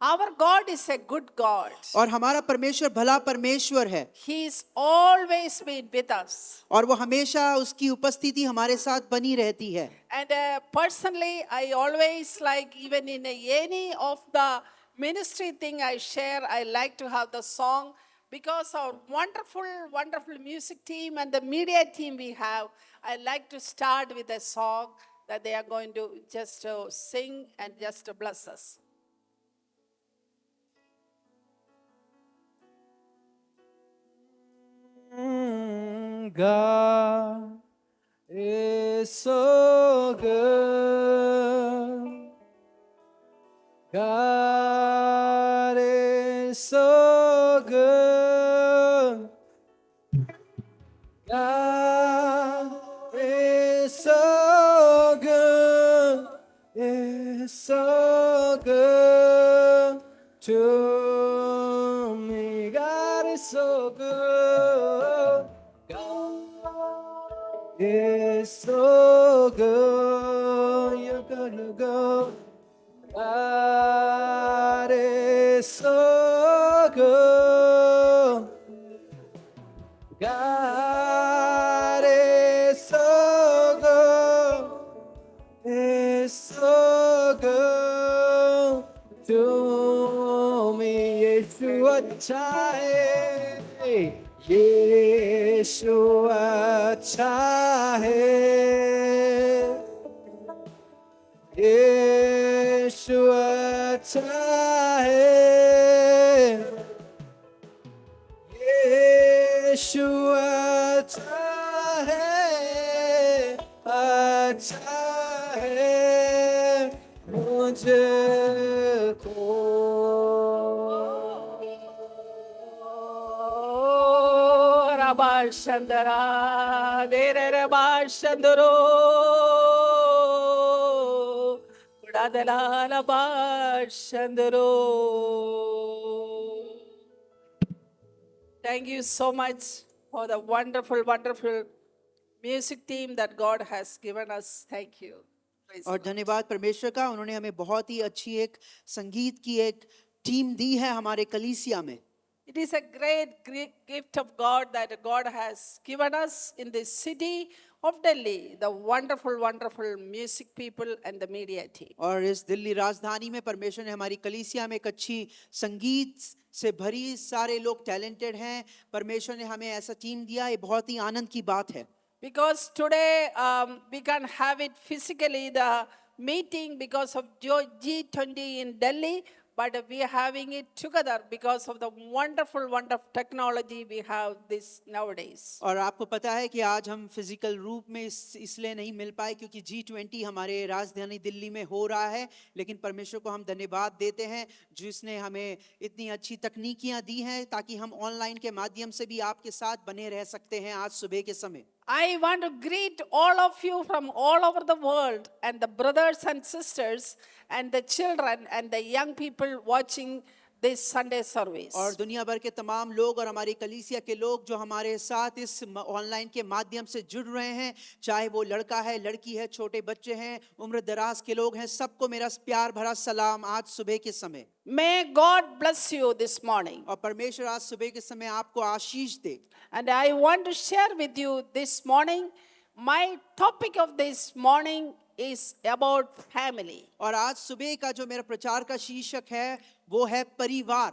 Our God is a good God. और हमारा परमेश्वर भला परमेश्वर है। He is always been with us. और वो हमेशा उसकी उपस्थिति हमारे साथ बनी रहती है। And personally, I always like, even in any of the ministry thing I share, I like to have the song, because our wonderful music team and the media team we have, I like to start with a song that they are going to just sing and just bless us. God is so good. God is so good. God is so good. Is so good to me. God is so good. God is so good. You're gonna go. God is so good. God is so good. Is so good to me. यीशु अच्छा है. यीशु अच्छा है. यीशु अच्छा है. यीशु अच्छा है मुझको. Rabashandara, Dere Rabashandaro, Radala Rabashandaro. Thank you so much for the wonderful, wonderful music team that God has given us. Thank you. Praise और God. धन्यवाद परमेश्वर का, उन्होंने हमें बहुत ही अच्छी एक संगीत की एक टीम दी है हमारे कलीसिया में. It is a great, great gift of God that God has given us in the city of Delhi, the wonderful, wonderful music people and the media team. और इस दिल्ली राजधानी में परमेश्वर ने हमारी कलीसिया में एक अच्छी संगीत से भरी, सारे लोग टैलेंटेड हैं. परमेश्वर ने हमें ऐसा टीम दिया, ये बहुत ही आनंद की बात है. Because today we can have it physically, the meeting, because of G20 in Delhi, but we are having it together because of the wonderful, wonderful technology we have this nowadays. और आपको पता है कि आज हम फिजिकल रूप में इसलिए नहीं मिल पाए क्योंकि G20 हमारे राजधानी दिल्ली में हो रहा है, लेकिन परमेश्वर को हम धन्यवाद देते हैं जिसने हमें इतनी अच्छी तकनीकियां दी हैं ताकि हम ऑनलाइन के माध्यम से भी आपके साथ बने रह सकते हैं आज सुबह के समय. I want to greet all of you from all over the world, and the brothers and sisters and the children and the young people watching this Sunday service. और दुनिया भर के तमाम लोग और हमारी कलीसिया के लोग जो हमारे साथ इस ऑनलाइन के माध्यम से जुड़ रहे हैं, चाहे वो लड़का है, लड़की है, छोटे बच्चे हैं, उम्र दराज के लोग हैं, सबको मेरा प्यार भरा सलाम आज सुबह के समय. May God bless you this morning. और परमेश्वर आज सुबह के समय आपको आशीष दे. And I want to share with you this morning, my topic of this morning is about family, और आज सुबह का जो मेरा प्रचार का शीर्षक है वो है परिवार,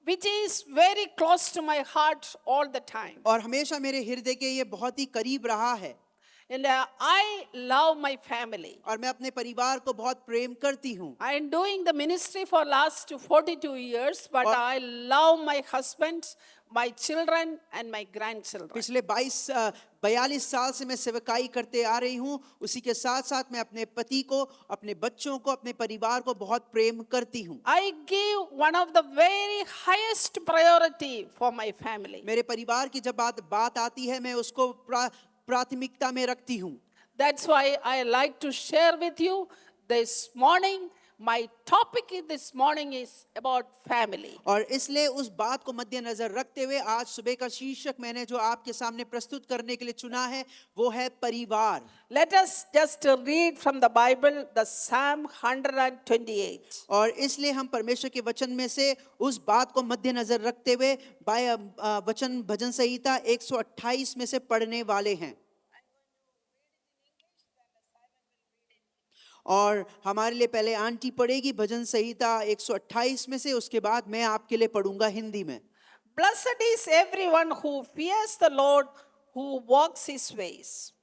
which is very close to my heart all the time. और हमेशा मेरे हृदय के ये बहुत ही करीब रहा है. And I love my family. और मैं अपने परिवार को बहुत प्रेम करती हूँ. I am doing the ministry for last 42 years, but I love my husband, my children and my grandchildren. पिछले 42 साल से मैं सेवकाई करते आ रही हूँ. उसी के साथ साथ मैं अपने पति को, अपने बच्चों को, अपने परिवार को बहुत प्रेम करती हूँ. I give one of the very highest priority for my family. मेरे परिवार की जब बात आती है मैं उसको प्राथमिकता में रखती हूँ. That's why I like to share with you this morning. My topic this morning is about family. और इसलिए उस बात को मद्देनजर रखते हुए आज सुबह का शीर्षक मैंने जो आपके सामने प्रस्तुत करने के लिए चुना है वो है परिवार. Let us just read from the Bible the Psalm 128. और इसलिए हम परमेश्वर के वचन में से उस बात को मद्देनजर रखते हुए वचन भजन संहिता 128 में से पढ़ने वाले हैं. और हमारे लिए पहले आंटी पढ़ेगी भजन संहिता 128 में से, उसके बाद मैं आपके लिए पढ़ूंगा हिंदी में. Blessed is everyone who fears the Lord, who walks his ways.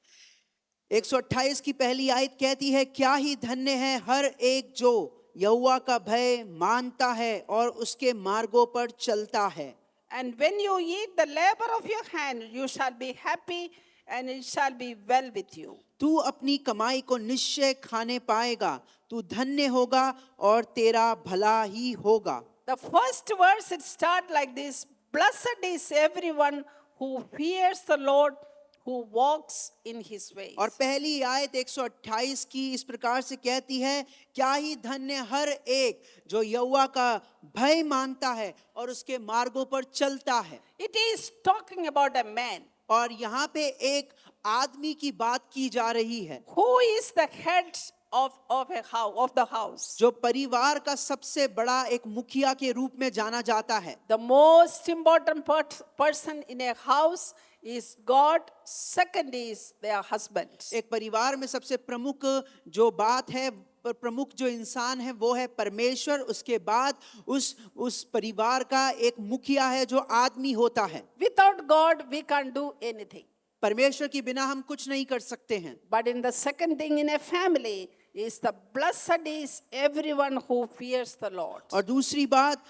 128 की पहली आयत कहती है, क्या ही धन्य है हर एक जो यहोवा का भय मानता है और उसके मार्गों पर चलता है. And when you eat the labor of your hand, you shall be happy and it shall be well with you. तू अपनी कमाई को निश्चय खाने पाएगा, तू धन्य होगा और तेरा भला ही होगा। The first verse it starts like this: Blessed is everyone who fears the Lord, who walks in his ways. और पहली आयत 128 की इस प्रकार से कहती है, क्या ही धन्य हर एक जो यहोवा का भय मानता है और उसके मार्गों पर चलता है। It is talking about a man और यहाँ पे एक आदमी की बात की जा रही है who is the head of the house. जो परिवार का सबसे बड़ा एक मुखिया के रूप में जाना जाता है। The most important person in a house is God. Second is their husband. एक परिवार में सबसे प्रमुख जो बात है, प्रमुख जो इंसान है वो है परमेश्वर। उसके बाद उस परिवार का एक मुखिया है जो आदमी होता है। Without God, we can't do anything. परमेश्वर के बिना हम कुछ नहीं कर सकते हैं। But in the second thing in a family is the blessed is everyone who fears the Lord. और दूसरी बात,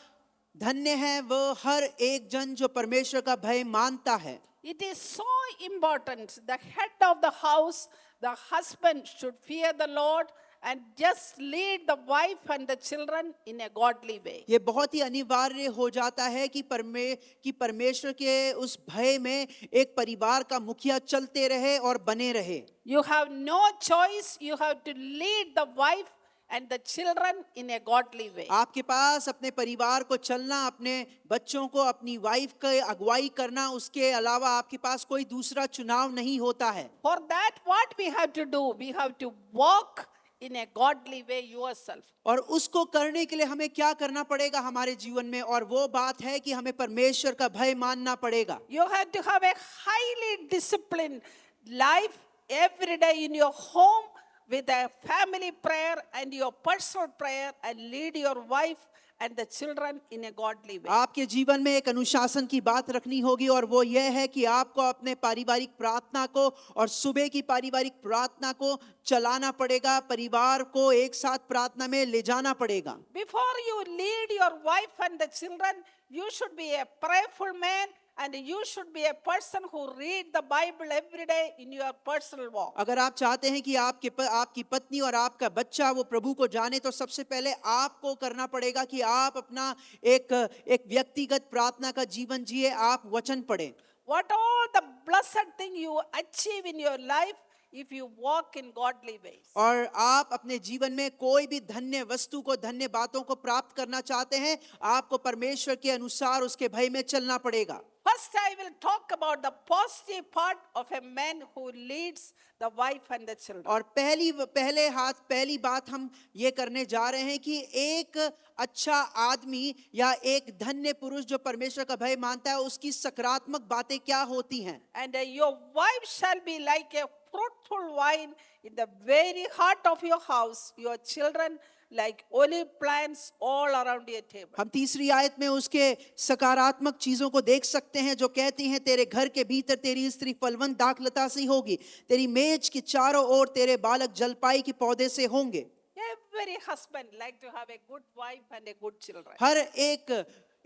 धन्य है वो हर एक जन जो परमेश्वर का भय मानता है। It is so important. The head of the house, the husband should fear the Lord and just lead the wife and the children in a godly way. ये बहुत ही अनिवार्य हो जाता है कि परमेश्वर के उस भय में एक परिवार का मुखिया चलते रहे और बने रहे। You have no choice. You have to lead the wife and the children in a godly way. आपके पास अपने परिवार को चलना, अपने बच्चों को अपनी वाइफ की अगुवाई करना, उसके अलावा आपके पास कोई दूसरा चुनाव नहीं होता है। For that, what we have to do? We have to walk in a godly way yourself. और उसको करने के लिए हमें क्या करना पड़ेगा हमारे जीवन में, और वो बात है कि हमें परमेश्वर का भय मानना पड़ेगा। You have to have a highly disciplined life every day in your home with a family prayer and your personal prayer, and lead your wife and the children in a godly way. आपके जीवन में एक अनुशासन की बात रखनी होगी, और वो ये है कि आपको अपने पारिवारिक प्रार्थना को और सुबह की पारिवारिक प्रार्थना को चलाना पड़ेगा, परिवार को एक साथ प्रार्थना में ले जाना पड़ेगा। Before you lead your wife and the children, you should be a prayerful man. And you should be a person who read the Bible every day in your personal walk. अगर आप चाहते हैं कि आपकी पत्नी और आपका बच्चा वो प्रभु को जाने, तो सबसे पहले आपको करना पड़ेगा कि आप अपना एक व्यक्तिगत प्रार्थना का जीवन जिए, आप वचन पढ़ें। What all the blessed thing you achieve in your life if you walk in godly ways. और आप अपने जीवन में कोई भी धन्य वस्तु को, धन्य बातों को प्राप्त करना चाहते हैं, आपको परमेश्वर के अनुसार उसके भय में चलना पड़ेगा। First, I will talk about the positive part of a man who leads the wife and the children. और पहली बात हम ये करने जा रहे हैं कि एक अच्छा आदमी या एक धन्य पुरुष जो परमेश्वर का भय मानता है, उसकी सकारात्मक बातें क्या होती हैं। And your wife shall be like a fruitful vine in the very heart of your house, your children like olive plants all around your table. हम तीसरी आयत में उसके सकारात्मक चीजों को देख सकते हैं जो कहती हैं, तेरे घर के भीतर तेरी स्त्री फलवंत दाखलता सी होगी, तेरी मेज के चारों ओर तेरे बालक जलपाई के पौधे से होंगे। Every husband like to have a good wife and a good children. हर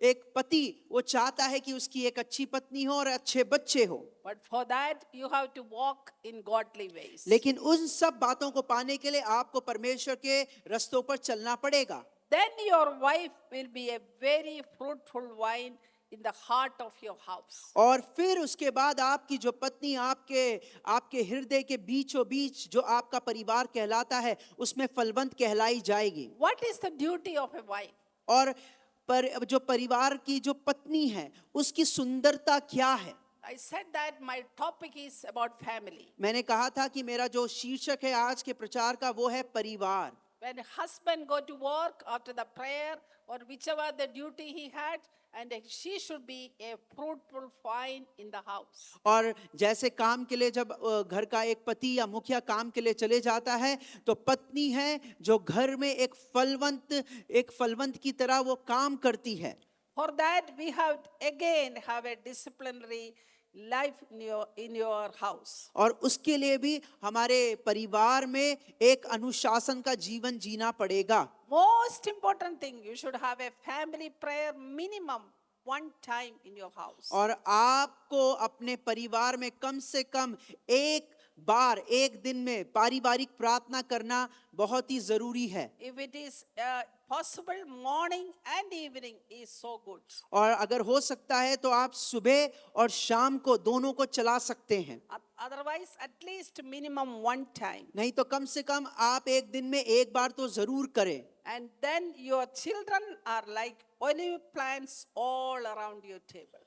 एक पति वो चाहता है कि उसकी एक अच्छी पत्नी हो और अच्छे बच्चे हो। But for that you have to walk in godly ways. लेकिन उन सब बातों को पाने के लिए आपको परमेश्वर के रस्तों पर चलना पड़ेगा। Then your wife will be a very fruitful vine in the heart of your house. और फिर उसके बाद आपकी जो पत्नी आपके हृदय के बीचों बीच जो आपका परिवार कहलाता है, उसमें फलवंत कहलाई जाएगी। What is the duty of a wife? और जो परिवार की जो पत्नी है, उसकी सुंदरता क्या है? I said that my topic is about family. मैंने कहा था कि मेरा जो शीर्षक है आज के प्रचार का वो है परिवार। When husband go to work after the prayer or whichever the duty he had, and she should be a fruitful vine in the house. और जैसे काम के लिए जब घर का एक पति या मुखिया काम के लिए चले जाता है, तो पत्नी है जो घर में एक फलवंत की तरह वो काम करती है। For that we have again have a disciplinary life in your house. और उसके लिए भी हमारे परिवार में एक अनुशासन का जीवन जीना पड़ेगा। Most important thing, you should have a family prayer minimum one time in your house. और आपको अपने परिवार में कम से कम एक बार एक दिन में पारिवारिक प्रार्थना करना बहुत ही जरूरी है. If it is possible, morning and evening is so good. और अगर हो सकता है तो आप सुबह और शाम को दोनों को चला सकते हैं. Otherwise, at least minimum one time. नहीं तो कम से कम आप एक दिन में एक बार तो जरूर करें. And then your children are like olive plants all around your table.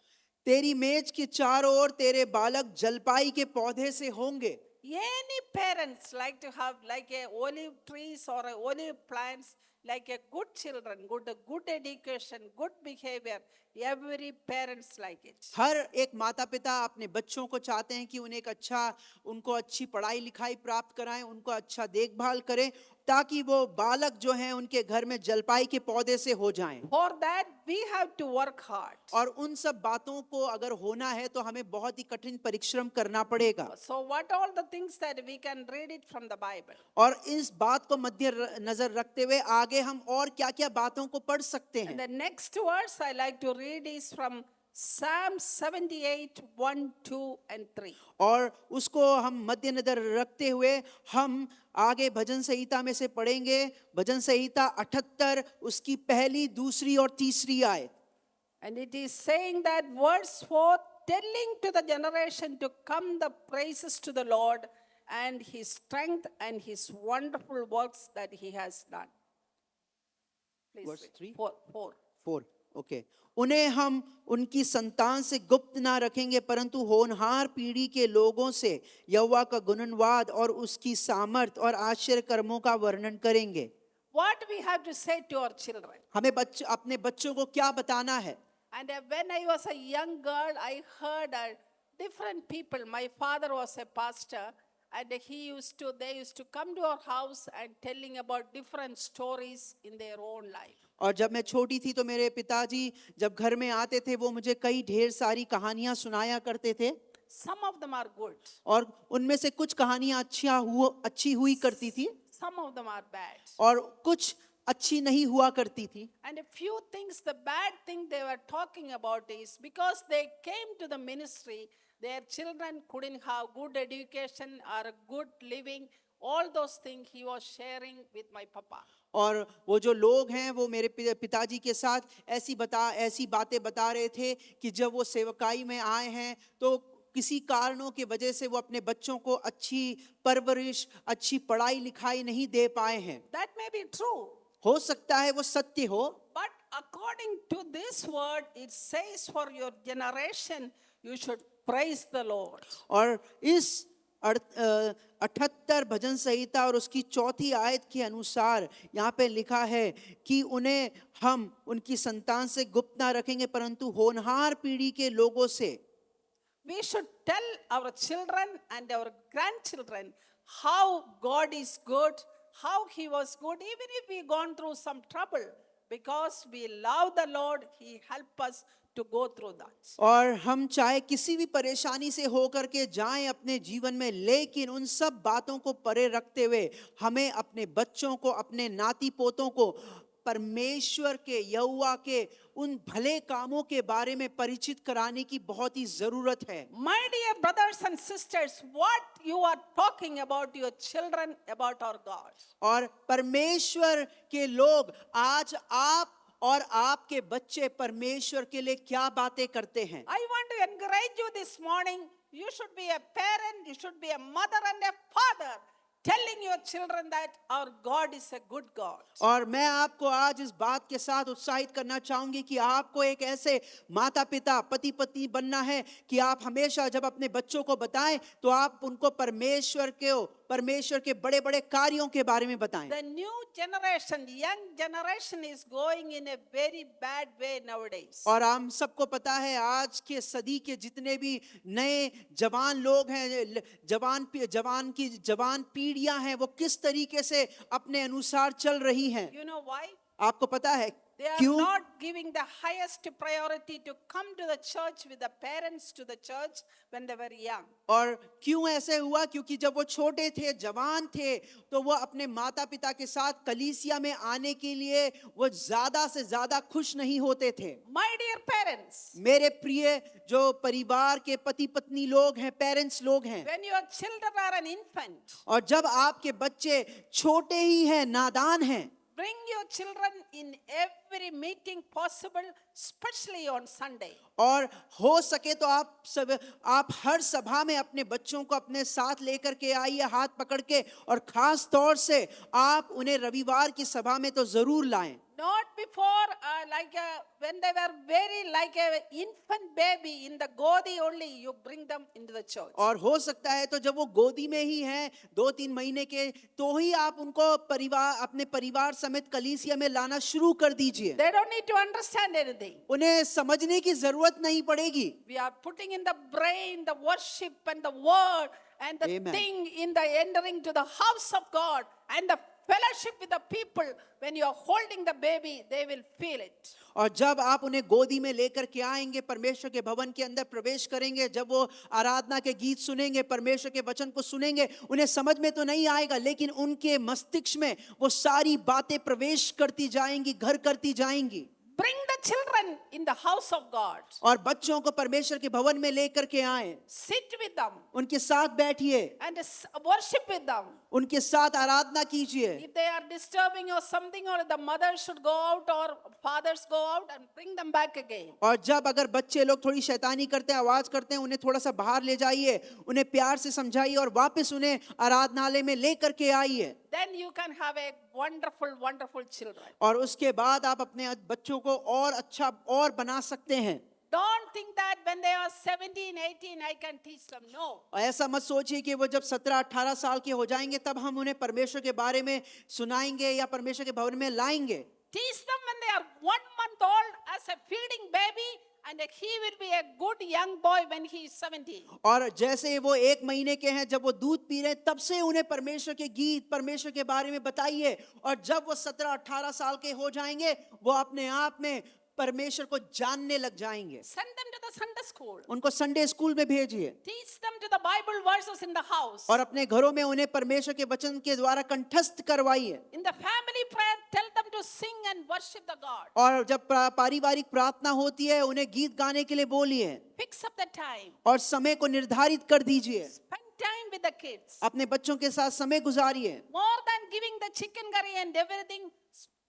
तेरी मेज के चारों ओर तेरे बालक जलपाई के पौधे से होंगे. Any parents like to have like a olive trees or a olive plants, like a good children, good education, good behavior. Every parents like it. हर एक माता पिता अपने बच्चों को चाहते हैं कि उनको अच्छी पढ़ाई लिखाई प्राप्त कराएं, उनको अच्छा देखभाल करें, ताकि वो बालक जो हैं उनके घर में जलपाई के पौधे से हो जाएं. For that we have to work hard. और उन सब बातों को अगर होना है तो हमें बहुत ही कठिन परिश्रम करना पड़ेगा. So what all the things that we can read it from the Bible? और इस बात को मध्य नजर रखते हुए आगे हम और क्या-क्या बातों को पढ़ सकते And हैं. the next verse I like to read is from Psalm 78, 1, 2 and 3. और उसको हम मध्य नजर रखते हुए हम आगे भजन संहिता में से पढ़ेंगे. भजन संहिता 78 उसकी पहली, दूसरी और तीसरी आयत. And it is saying that verse 4, telling to the generation to come the praises to the Lord and his strength and his wonderful works that he has done. Please Verse read. 3? 4. 4 okay. उन्हें हम उनकी संतान से गुप्त ना रखेंगे, परंतु होनहार पीढ़ी के लोगों से यहोवा का गुणनवाद और उसकी सामर्थ और आश्चर्य कर्मों का वर्णन करेंगे. What we have to say to our children? हमें अपने बच्चों को क्या बताना है? And when I was a young girl, I heard different people. My father was a pastor, and they used to come to our house and telling about different stories in their own life. और जब मैं छोटी थी तो मेरे पिताजी जब घर में आते थे वो मुझे कई ढेर सारी कहानियां सुनाया करते थे. Some of them are good. और उनमें से कुछ कहानियां अच्छी हुई करती थी Some of them are bad. और कुछ अच्छी नहीं हुआ करती थी. And a few things, the bad thing they were talking about is because they came to the ministry, their children couldn't have good education or good living. All those things he was sharing with my papa. और वो जो लोग हैं वो मेरे पिताजी के साथ ऐसी बातें बता रहे थे कि जब वो सेवकाई में आए हैं तो किसी कारणों की वजह से वो अपने बच्चों को अच्छी परवरिश, अच्छी पढ़ाई लिखाई नहीं दे पाए हैं. That may be true. हो सकता है वो सत्य हो. But according to this word, it says for your generation, you should praise the Lord. और इस 78 भजन संहिता और उसकी चौथी आयत के अनुसार यहाँ पे लिखा है कि उन्हें हम उनकी संतान से गुप्त ना रखेंगे, परंतु होनहार पीढ़ी के लोगों से. We should tell our children and our grandchildren how God is good, how he was good, even if we gone through some trouble. Because we love the Lord, he help us to go through that. और हम चाहे किसी भी परेशानी से होकर के जाएं अपने जीवन में, लेकिन उन सब बातों को परे रखते हुए हमें अपने बच्चों को, अपने नाती पोतों को परमेश्वर के, यहोवा के उन भले कामों के बारे में परिचित कराने की बहुत ही जरूरत है. My dear brothers and sisters, what you are talking about your children, about our God. और परमेश्वर के लोग आज आप और आपके बच्चे परमेश्वर के लिए क्या बातें करते हैं. I want to encourage you this morning. You should be a parent, you should be a mother and a father, telling your children that our God is a good God. और मैं आपको आज इस बात के साथ उत्साहित करना चाहूंगी कि आपको एक ऐसे माता पिता, पति पत्नी बनना है कि आप हमेशा जब अपने बच्चों को बताएं तो आप उनको परमेश्वर के बड़े बड़े कार्यों के बारे में बताएं. The new generation, young generation is going in a very bad way nowadays. और हम सबको पता है आज के सदी के जितने भी नए जवान लोग हैं, जवान पीढ़ियां हैं, वो किस तरीके से अपने अनुसार चल रही हैं. You know why? आपको पता है They are क्यों? not giving the highest priority to come to the church with the parents to the church when they were young. और क्यों ऐसे हुआ? क्योंकि जब वो छोटे थे, जवान थे, तो वो अपने माता पिता के साथ कलीसिया में आने के लिए वो ज्यादा से ज्यादा खुश नहीं होते थे। My dear parents, मेरे प्रिय जो परिवार के पति पत्नी लोग हैं, पेरेंट्स लोग हैं, when your children are an infant, और जब आपके बच्चे छोटे ही हैं, नादान हैं, bring your children in every meeting possible, especially on Sunday. और हो सके तो आप हर सभा में अपने बच्चों को अपने साथ लेकर के आइए, हाथ पकड़ के, और खास तौर से आप उन्हें रविवार की सभा में तो जरूर लाएं। Not before, when they were very like a infant baby in the godi only, you bring them into the church. और हो सकता है तो जब वो गोदी में ही हैं, 2-3 महीने के, तो ही आप उनको अपने परिवार समेत कलीसिया में लाना शुरू कर दीजिए। They don't need to understand anything. उन्हें समझने की जरूरत नहीं पड़ेगी। We are putting in the brain the worship and the word and the Amen. thing in the entering to the house of God and the fellowship with the people. When you are holding the baby, they will feel it. और जब आप उन्हें गोदी में लेकर के आएंगे, परमेश्वर के भवन के अंदर प्रवेश करेंगे, जब वो आराधना के गीत सुनेंगे, परमेश्वर के वचन को सुनेंगे, उन्हें समझ में तो नहीं आएगा, लेकिन उनके मस्तिष्क में वो सारी बातें प्रवेश करती जाएंगी, घर करती जाएंगी। Bring the children in the house of God. और बच्चों को परमेश्वर के भवन में लेकर के आए, Sit with them उनके साथ बैठिए, and worship with them. उनके साथ आराधना कीजिए। If they are disturbing or something, or the mother should go out or fathers go out and bring them back again. और जब अगर बच्चे लोग थोड़ी शैतानी करते हैं, आवाज करते हैं, उन्हें थोड़ा सा बाहर ले जाइए, उन्हें प्यार से समझाइए और वापस उन्हें आराधनालय में लेकर के आइए। Then you can have a wonderful, wonderful children. और उसके बाद आप अपने बच्चों को और अच्छा और बना सकते हैं। Don't think that when they are 17, 18, I can teach them. No. और ऐसा मत सोचिए कि वो जब 17-18 साल के हो जाएंगे तब हम उन्हें परमेश्वर के बारे में सुनाएंगे या परमेश्वर के भवन में लाएंगे। Teach them when they are 1 month old as a feeding baby, and he will be a good young boy when he is 17. और जैसे वो 1 महीने के हैं, जब वो दूध पी रहे हैं, तब से उन्हें परमेश्वर के गीत, परमेश्वर के बारे में बताइए, और जब वो 17-18 साल के हो जाएंगे, वो अपने आप में परमेश्वर को जानने लग जाएंगे। Send them to the Sunday school. उनको संडे स्कूल में भेजिए, Teach them to the Bible verses in the house. और अपने घरों में उन्हें परमेश्वर के वचन के द्वारा कंठस्थ करवाइए। In the family prayer, tell them to sing and worship the God. और जब पारिवारिक प्रार्थना होती है, उन्हें गीत गाने के लिए बोलिए, Fix up the time. और समय को निर्धारित कर दीजिए। Spend time with the kids. अपने बच्चों के साथ समय गुजारिए। More than giving the chicken curry and everything,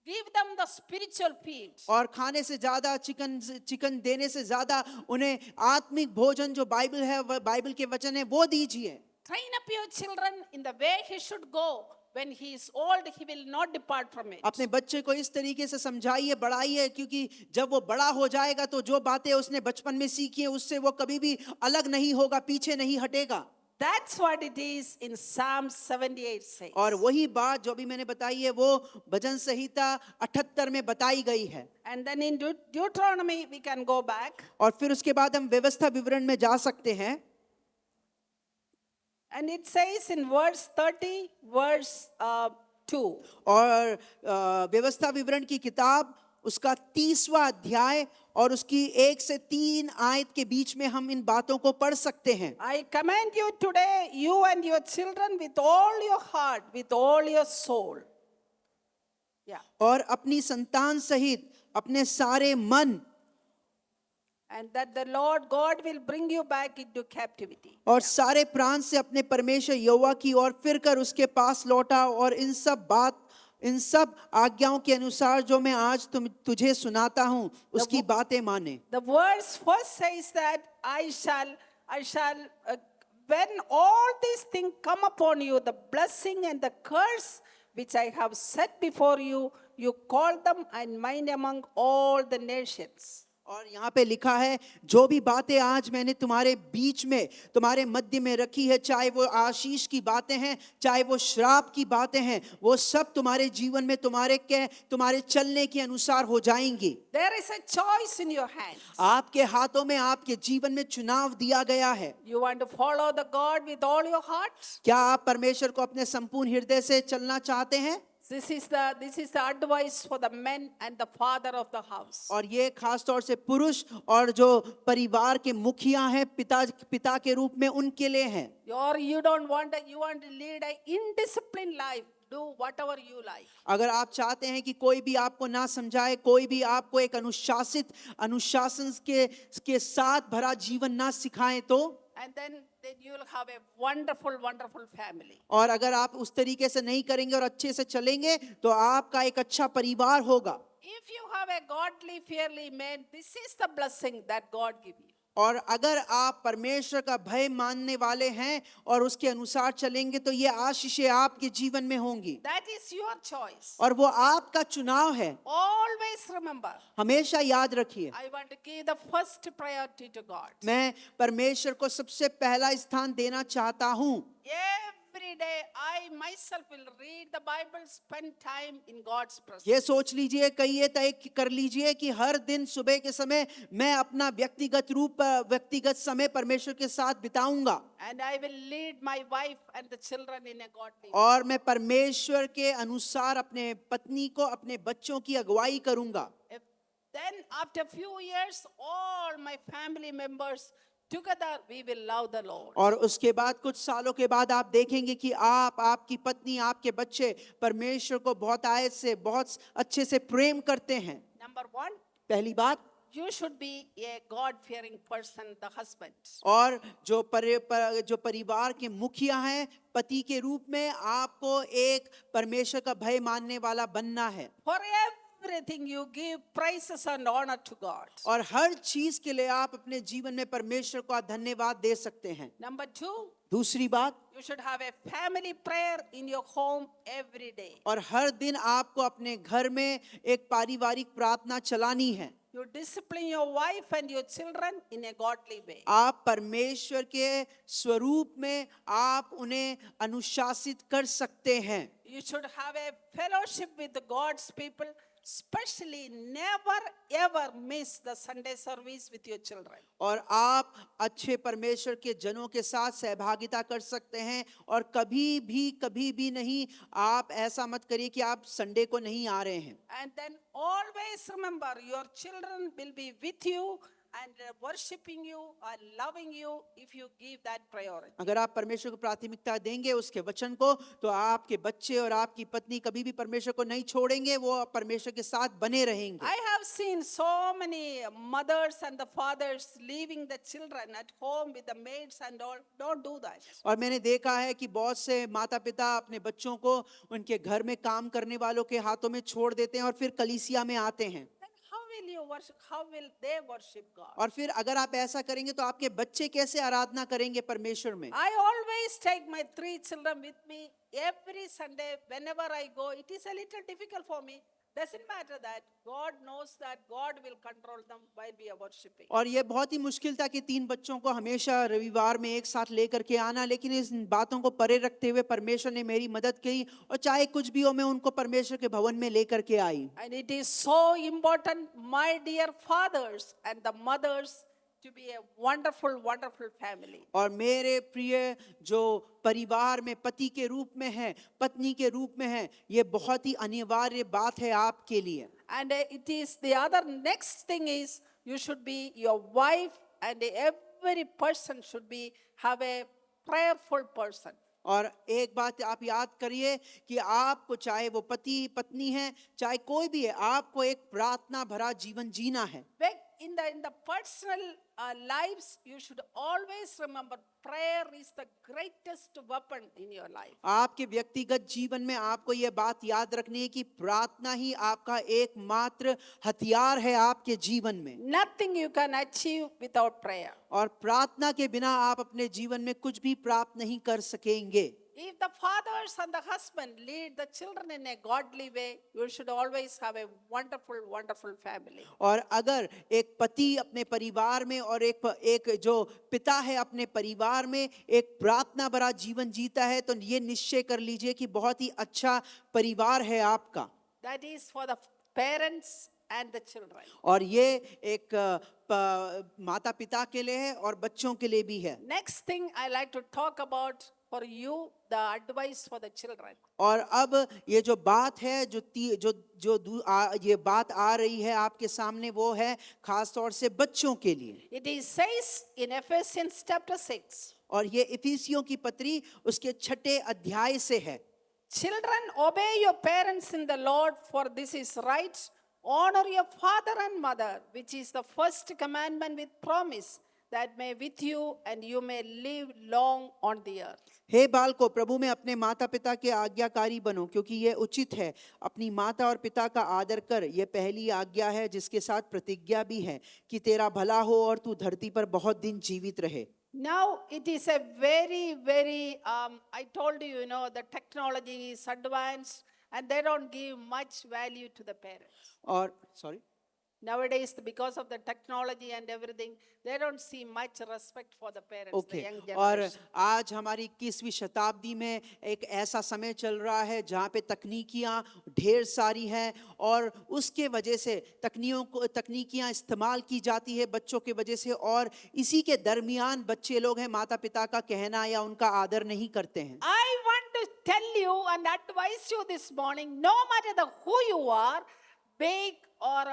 give them the spiritual feed. और खाने से ज्यादा चिकन देने से ज्यादा उन्हें आत्मिक भोजन जो बाइबल है, बाइबल के वचन है, वो दीजिए। Train up your children in the way he should go. When he is old, he will not depart from it. अपने बच्चे को इस तरीके से समझाइए, बढ़ाइए, क्योंकि जब वो बड़ा हो जाएगा तो जो बातें उसने बचपन में सीखी है, उससे वो कभी भी अलग नहीं होगा, पीछे नहीं हटेगा। That's what it is in Psalm 78 says. और वही बात जो भी मैंने बताई है, वो भजन संहिता 78 में बताई गई है। And then in Deuteronomy we can go back. और फिर उसके बाद हम व्यवस्था विवरण में जा सकते हैं। And it says in verse 30, verse 2. और व्यवस्था विवरण की किताब उसका 30वां अध्याय और उसकी 1 से 3 आयत के बीच में हम इन बातों को पढ़ सकते हैं। I command you today, you and your children, with all your heart, with all your soul. Yeah. और अपनी संतान सहित अपने सारे मन, And that the Lord God will bring you back into captivity. और सारे प्राण से अपने परमेश्वर यहोवा की ओर फिर कर उसके पास लौटा, और इन सब आज्ञाओं के अनुसार जो मैं आज तुझे सुनाता हूँ, उसकी बातें माने। The verse first says that I shall, when all these things come upon you, the blessing and the curse which I have set before you, you call them and mind among all the nations. और यहाँ पे लिखा है, जो भी बातें आज मैंने तुम्हारे बीच में, तुम्हारे मध्य में रखी है, चाहे वो आशीष की बातें हैं, चाहे वो श्राप की बातें हैं, वो सब तुम्हारे जीवन में तुम्हारे चलने के अनुसार हो जाएंगी। There is a choice in your hands. आपके हाथों में, आपके जीवन में चुनाव दिया गया है। You want to follow the God with all your heart? क्या आप परमेश्वर को अपने संपूर्ण हृदय से चलना चाहते हैं? This is the advice for the men and the father of the house. और ये खास तौर से पुरुष और जो परिवार के मुखिया हैं, पिता के रूप में उनके लिए है। Or you want to lead a indisciplined life. Do whatever you like. अगर आप चाहते हैं कि कोई भी आपको ना समझाए, कोई भी आपको एक अनुशासन के साथ भरा जीवन ना सिखाए तो, And then you will have a wonderful family. और अगर आप उस तरीके से नहीं करेंगे और अच्छे से चलेंगे तो आपका एक अच्छा परिवार होगा। If you have a godly, fearly man, this is the blessing that God give you. और अगर आप परमेश्वर का भय मानने वाले हैं और उसके अनुसार चलेंगे तो ये आशीषें आपके जीवन में होंगी। That is your choice. और वो आपका चुनाव है। Always remember. हमेशा याद रखिए, I want to give the first priority to God. मैं परमेश्वर को सबसे पहला स्थान देना चाहता हूँ। Every day I myself will read the Bible, spend time in God's presence. ये सोच लीजिए, ये तय कर लीजिए कि हर दिन सुबह के समय मैं अपना व्यक्तिगत समय परमेश्वर के साथ बिताऊंगा। And I will lead my wife and the children in a godly way. और मैं परमेश्वर के अनुसार अपने पत्नी को, अपने बच्चों की अगुवाई करूंगा। Then after few years, all my family members together we will love the Lord. और उसके बाद कुछ सालों के बाद आप देखेंगे कि आपकी पत्नी, आपके बच्चे परमेश्वर को बहुत आयत से, बहुत अच्छे से प्रेम करते हैं। Number one, पहली बात, you should be a God-fearing person, the husband. और जो परिवार के मुखिया हैं, पति के रूप में आपको एक परमेश्वर का भय मानने वाला बनना है। For everything you give praises and honor to God. और हर चीज के लिए आप अपने जीवन में परमेश्वर को धन्यवाद दे सकते हैं। Number two, दूसरी बात, you should have a family prayer in your home every day. और हर दिन आपको अपने घर में एक पारिवारिक प्रार्थना चलानी है। You discipline your wife and your children in a godly way. आप परमेश्वर के स्वरूप में आप उन्हें अनुशासित कर सकते हैं। You should have a fellowship with God's people. Especially never ever miss the Sunday service with your children. और आप अच्छे परमेश्वर के जनों के साथ सहभागिता कर सकते हैं और कभी भी नहीं आप ऐसा मत करिए कि आप संडे को नहीं आ रहे हैं। And then always remember your children will be with you and worshiping you and loving you if you give that priority. अगर आप परमेश्वर को प्राथमिकता देंगे उसके वचन को, तो आपके बच्चे और आपकी पत्नी कभी भी परमेश्वर को नहीं छोड़ेंगे, वो परमेश्वर के साथ बने रहेंगे। I have seen so many mothers and the fathers leaving the children at home with the maids and all. Don't do that. और मैंने देखा है कि बहुत से माता पिता अपने बच्चों को उनके घर में काम करने वालों के हाथों में छोड़ देते हैं और फिर कलीसिया में आते हैं। How will they worship God? और फिर अगर आप ऐसा करेंगे तो आपके बच्चे कैसे आराधना करेंगे परमेश्वर में? I always take my 3 children with me every Sunday whenever I go. It is a little difficult for me. Doesn't matter that God knows that God will control them while we are worshiping. और ये बहुत ही मुश्किल था कि 3 बच्चों को हमेशा रविवार में एक साथ लेकर के आना, लेकिन इस बातों को परे रखते हुए परमेश्वर ने मेरी मदद की और चाहे कुछ भी हो मैं उनको परमेश्वर के भवन में लेकर के आई। And it is so important, my dear fathers and the mothers, to be a wonderful family. और मेरे प्रिय जो परिवार में पति के रूप में है, पत्नी के रूप में है, ये बहुत ही अनिवार्य बात है आपके लिए। And it is the other next thing is you should be your wife and every person should be have a prayerful person. और एक बात आप याद करिए कि आपको चाहे वो पति पत्नी है, चाहे कोई भी है, आपको एक प्रार्थना भरा जीवन जीना है। In the personal lives, you should always remember prayer is the greatest weapon in your life. आपके व्यक्तिगत जीवन में आपको ये बात याद रखनी है कि प्रार्थना ही आपका एकमात्र हथियार है आपके जीवन में। Nothing you can achieve without prayer. और प्रार्थना के बिना आप अपने जीवन में कुछ भी प्राप्त नहीं कर सकेंगे। If the fathers and the husband lead the children in a godly way, you should always have a wonderful family. और अगर एक पति अपने परिवार में और एक जो पिता है अपने परिवार में एक प्रार्थना भरा जीवन जीता है, तो ये निश्चय कर लीजिए कि बहुत ही अच्छा परिवार है आपका। That is for the parents and the children. और ये एक माता पिता के लिए है और बच्चों के लिए भी है। Next thing I like to talk about for you, the advice for the children. और अब ये जो बात है जो जो जो ये बात आ रही है आपके सामने, वो है खास तौर से बच्चों के लिए। It is says in Ephesians chapter 6, और ये इफिसियों की पत्री उसके 6 अध्याय से है। children, obey your parents in the Lord, for this is right. Honor your father and mother, which is the first commandment with promise, that may with you and you may live long on the earth. हे बालको, प्रभु में अपने माता पिता के आज्ञाकारी बनो, क्योंकि ये उचित है। अपनी माता और पिता का आदर कर, ये पहली आज्ञा है, जिसके साथ प्रतिज्ञा भी है कि तेरा भला हो और तू धरती पर बहुत दिन जीवित रहे। Now it is a very, I told you, the technology is advanced and they don't give much value to the parents. और sorry, Nowadays, because of the technology and everything, they don't see much respect for the parents, the okay. young और generation. आज हमारी 21वीं शताब्दी में एक ऐसा समय चल रहा है जहाँ पे तकनीकियाँ ढेर सारी हैं, और उसके वजह से तकनीकियाँ इस्तेमाल की जाती है बच्चों के वजह से, और इसी के दरमियान बच्चे लोग हैं माता पिता का कहना या उनका आदर नहीं करते हैं। I want to tell you and advise you this morning, no matter who you are, big or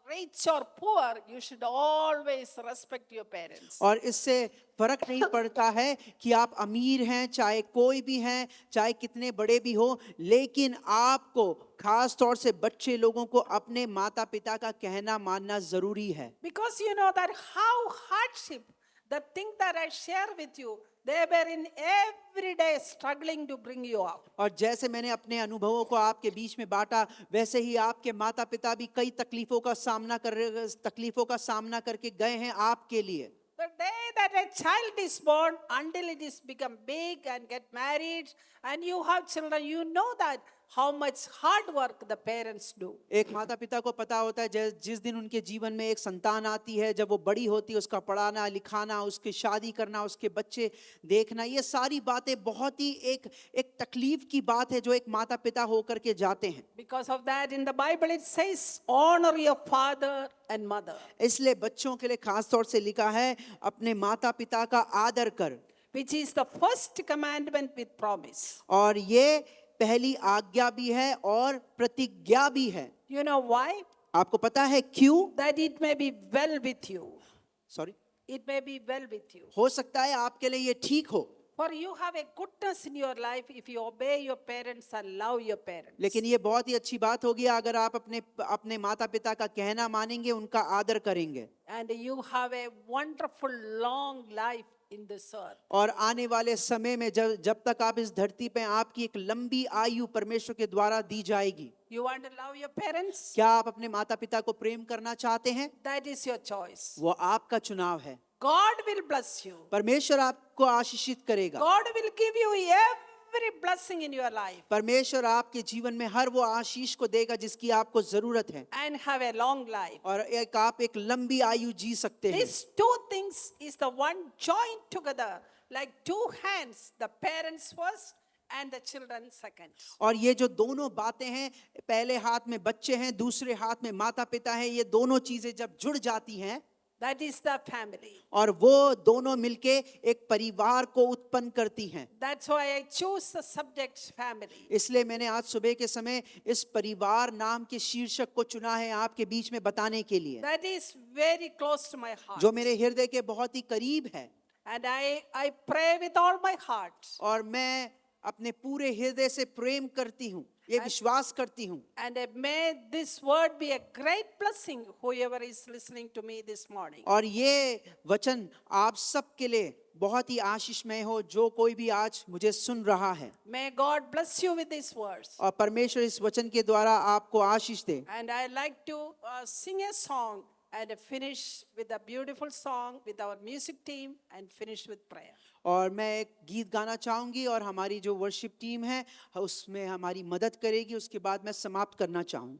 rich or poor, you should always respect your parents. और इससे फर्क नहीं पड़ता है कि आप अमीर हैं, चाहे कोई भी हैं, चाहे कितने बड़े भी हो, लेकिन आपको खास तौर से बच्चे लोगों को अपने माता पिता का कहना मानना जरूरी है। Because you know that how hardship, the thing that I share with you, they were in every day struggling to bring you up. और जैसे मैंने अपने अनुभवों को आपके बीच में बांटा, वैसे ही आपके माता पिता भी कई तकलीफों का सामना करके गए हैं आपके लिए। The day that a child is born, until it is become big and get married and you have children, you know that how much hard work the parents do. एक माता पिता को पता होता है जिस दिन उनके जीवन में एक संतान आती है, जब वो बड़ी होती है, उसका पढ़ाना लिखाना, उसकी शादी करना, उसके बच्चे देखना, ये सारी बातें बहुत ही एक तकलीफ की बात है जो एक माता पिता होकर के जाते हैं। Because of that, in the Bible it says, honor your father and mother, इसलिए बच्चों के लिए खास तौर से लिखा है, अपने माता पिता का आदर कर, which is the first commandment with promise. और ये पहली आज्ञा भी है और प्रतिज्ञा भी है। You know why? आपको पता है क्यों? That it may be well with you. Sorry, It may be well with you. हो सकता है आपके लिए ये ठीक हो, For you have a goodness in your life if you obey your parents and love your parents. लेकिन ये बहुत ही अच्छी बात होगी अगर आप अपने माता पिता का कहना मानेंगे, उनका आदर करेंगे। And you have a wonderful long life in this earth. और आने वाले समय में जब तक आप इस धरती पे, आपकी एक लंबी आयु परमेश्वर के द्वारा दी जाएगी। You want to love your parents? क्या आप अपने माता पिता को प्रेम करना चाहते हैं? That is your choice. वो आपका चुनाव है। God will bless you. परमेश्वर आपको आशीषित करेगा। God will give you every blessing in your life परमेश्वर आपके जीवन में हर वो आशीष को देगा जिसकी आपको जरूरत है, and have a long life. और आप एक लंबी आयु जी सकते हैं। These two things is the one joined together like two hands, the parents first and the children second. और ये जो दोनों बातें हैं, पहले हाथ में बच्चे हैं, दूसरे हाथ में माता पिता हैं, ये दोनों चीजें जब जुड़ जाती हैं, That is the family. और वो दोनों मिलके एक परिवार को उत्पन्न करती हैं। That's why I choose the subject family. इसलिए मैंने आज सुबह के समय इस परिवार नाम के शीर्षक को चुना है आपके बीच में बताने के लिए, That is very close to my heart. जो मेरे हृदय के बहुत ही करीब है। And I pray with all my heart. और मैं अपने पूरे हृदय से प्रेम करती हूँ, ये विश्वास करती हूँ। And may this word be a great blessing, whoever is listening to me this morning. और ये वचन आप सब के लिए बहुत ही आशीषमय हो, जो कोई भी आज मुझे सुन रहा है। May God bless you with these words. और परमेश्वर इस वचन के द्वारा आपको आशीष दे। And I like to sing a song and finish with a beautiful song with our music team and finish with prayer. और मैं एक गीत गाना चाहूँगी और हमारी जो वर्शिप टीम है उसमें हमारी मदद करेगी, उसके बाद मैं समाप्त करना चाहूँ।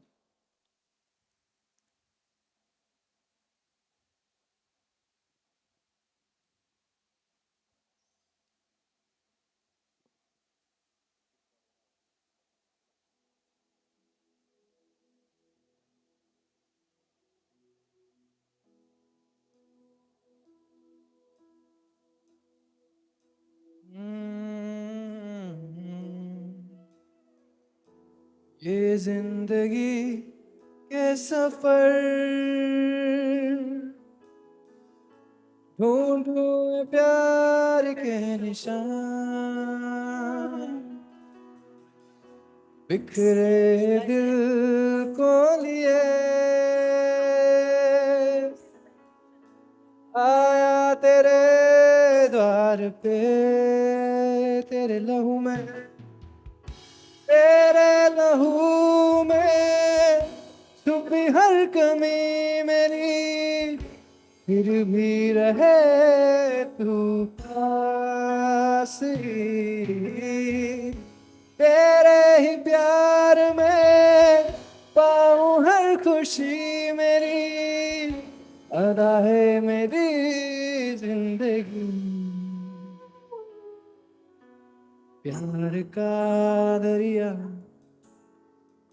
ये जिंदगी के सफर ढूंढूं प्यार के निशान, बिखरे दिल को लिए आया तेरे द्वार पे, तेरे लहू में, तेरे लहू में छुपी हर कमी मेरी, फिर भी रहे तू पास ही। तेरे ही प्यार में पाऊं हर खुशी मेरी, अदा है मेरी जिंदगी। प्यार का दरिया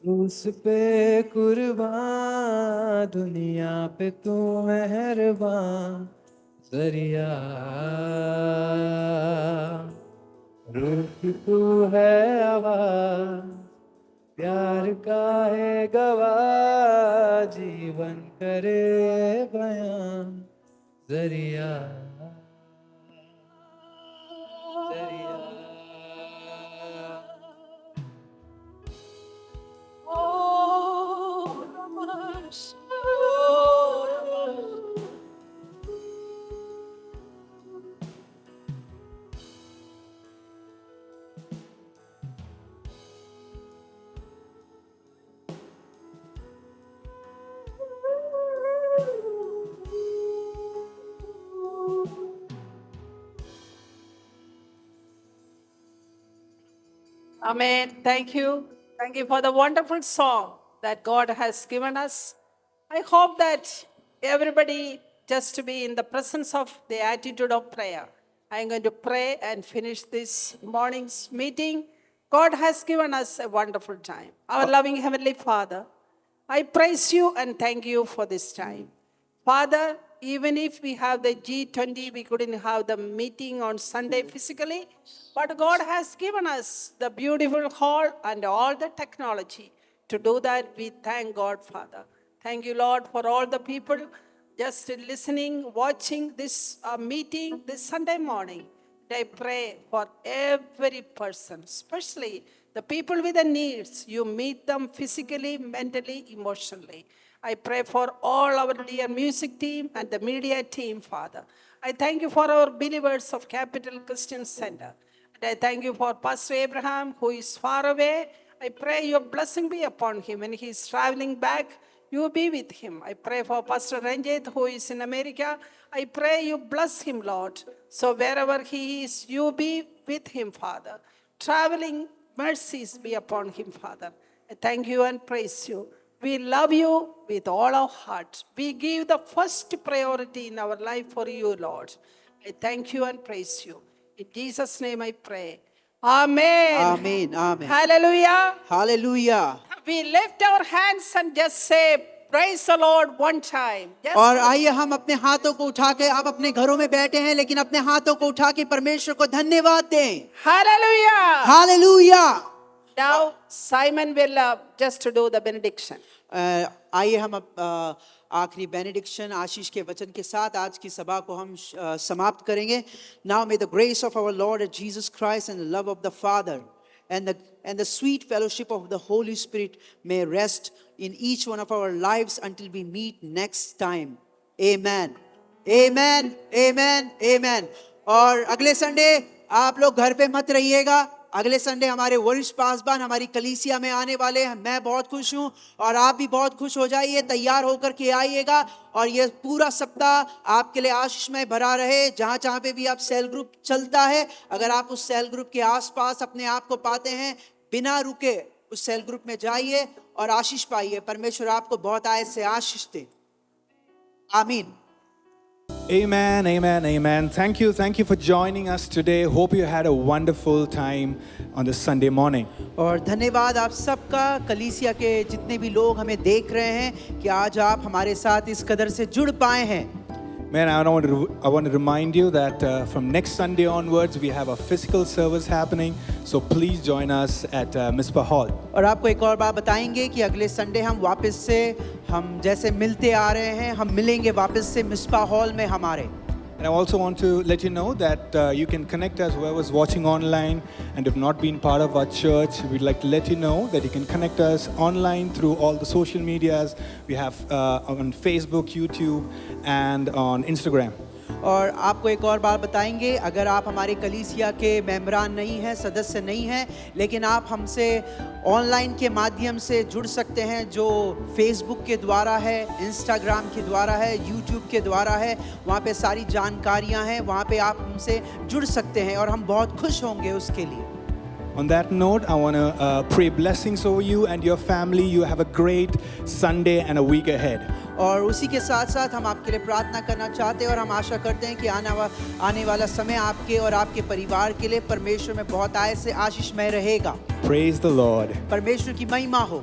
उस पे कुर्बान, दुनिया पे तू मेहरबान जरिया। रूह तू है आवाज, प्यार का है गवाह, जीवन करे बयान जरिया जरिया। Amen. Thank you. Thank you for the wonderful song that God has given us. I hope that everybody just to be in the presence of the attitude of prayer. I'm going to pray and finish this morning's meeting. God has given us a wonderful time. Our loving Heavenly Father, I praise you and thank you for this time. Father, even if we have the G20, we couldn't have the meeting on Sunday physically, but God has given us the beautiful hall and all the technology. To do that, we thank God, Father. Thank you, Lord, for all the people just listening, watching this meeting this Sunday morning. I pray for every person, especially the people with the needs. You meet them physically, mentally, emotionally. I pray for all our dear music team and the media team, Father. I thank you for our believers of Capital Christian Center. And I thank you for Pastor Abraham, who is far away. I pray your blessing be upon him. When he is traveling back, you be with him. I pray for Pastor Ranjit, who is in America. I pray you bless him, Lord. So wherever he is, you be with him, Father. Traveling mercies be upon him, Father. I thank you and praise you. We love you with all our heart. We give the first priority in our life for you, Lord. I thank you and praise you. In Jesus' name I pray. Amen. Amen. Amen. Hallelujah. Hallelujah. We lift our hands and just say, praise the Lord one time. Just और आइए हम अपने हाथों को उठा के, आप अपने घरों में बैठे हैं लेकिन अपने हाथों को उठा के परमेश्वर को धन्यवाद दें. Hallelujah. Hallelujah. Now Simon will just to do the benediction. आइए हम अब आखिरी बेनेडिक्शन आशीष के वचन के साथ आज की सभा को हम समाप्त करेंगे. Now may the grace of our Lord Jesus Christ and the love of the Father and the sweet fellowship of the Holy Spirit may rest in each one of our lives until we meet next time. Amen. Amen. Amen. Amen. और अगले Sunday आप लोग घर पे मत रहिएगा. अगले Sunday हमारे वरिष्ठ पासबान हमारी कलीसिया में आने वाले हैं. मैं बहुत खुश हूं और आप भी बहुत खुश हो जाइए. तैयार होकर के आइएगा और ये पूरा सप्ताह आपके लिए आशीषमय भरा रहे. जहां जहां पे भी आप सेल ग्रुप चलता है, अगर आप उस सेल ग्रुप के आसपास अपने आप को पाते हैं, बिना रुके उस सेल ग्रुप में जाइए और आशीष पाइए. परमेश्वर आपको बहुत आयत से आशीष दे. आमीन. Amen, amen, amen. Thank you for joining us today. Hope you had a wonderful time on this Sunday morning. और धन्यवाद आप सबका, कलीसिया के जितने भी लोग हमें देख रहे हैं, कि आज आप हमारे साथ इस कदर से जुड़ पाए हैं. Man, I want to remind you that from next Sunday onwards, we have a physical service happening. So please join us at Mispa Hall. और आपको एक और बात बताएंगे कि अगले संडे हम वापस से हम जैसे मिलते आ रहे हैं, हम मिलेंगे वापस से मिस्पा हॉल में हमारे. And I also want to let you know that you can connect us, whoever's watching online, and if not been part of our church, we'd like to let you know that you can connect us online through all the social medias. We have on Facebook, YouTube, and on Instagram. और आपको एक और बात बताएंगे, अगर आप हमारे कलीसिया के मेंबरान नहीं हैं, सदस्य नहीं हैं, लेकिन आप हमसे ऑनलाइन के माध्यम से जुड़ सकते हैं, जो फेसबुक के द्वारा है, इंस्टाग्राम के द्वारा है, यूट्यूब के द्वारा है. वहाँ पे सारी जानकारियाँ हैं, वहाँ पे आप हमसे जुड़ सकते हैं और हम बहुत खुश होंगे उसके लिए. On that note, I want to pray blessings over you and your family. You have a great Sunday and a week ahead. और उसी के साथ साथ हम आपके लिए प्रार्थना करना चाहते हैं और हम आशा करते हैं कि आने वाला समय आपके और आपके परिवार के लिए परमेश्वर में बहुत आय से आशीषमय रहेगा. Praise the Lord. परमेश्वर की महिमा हो.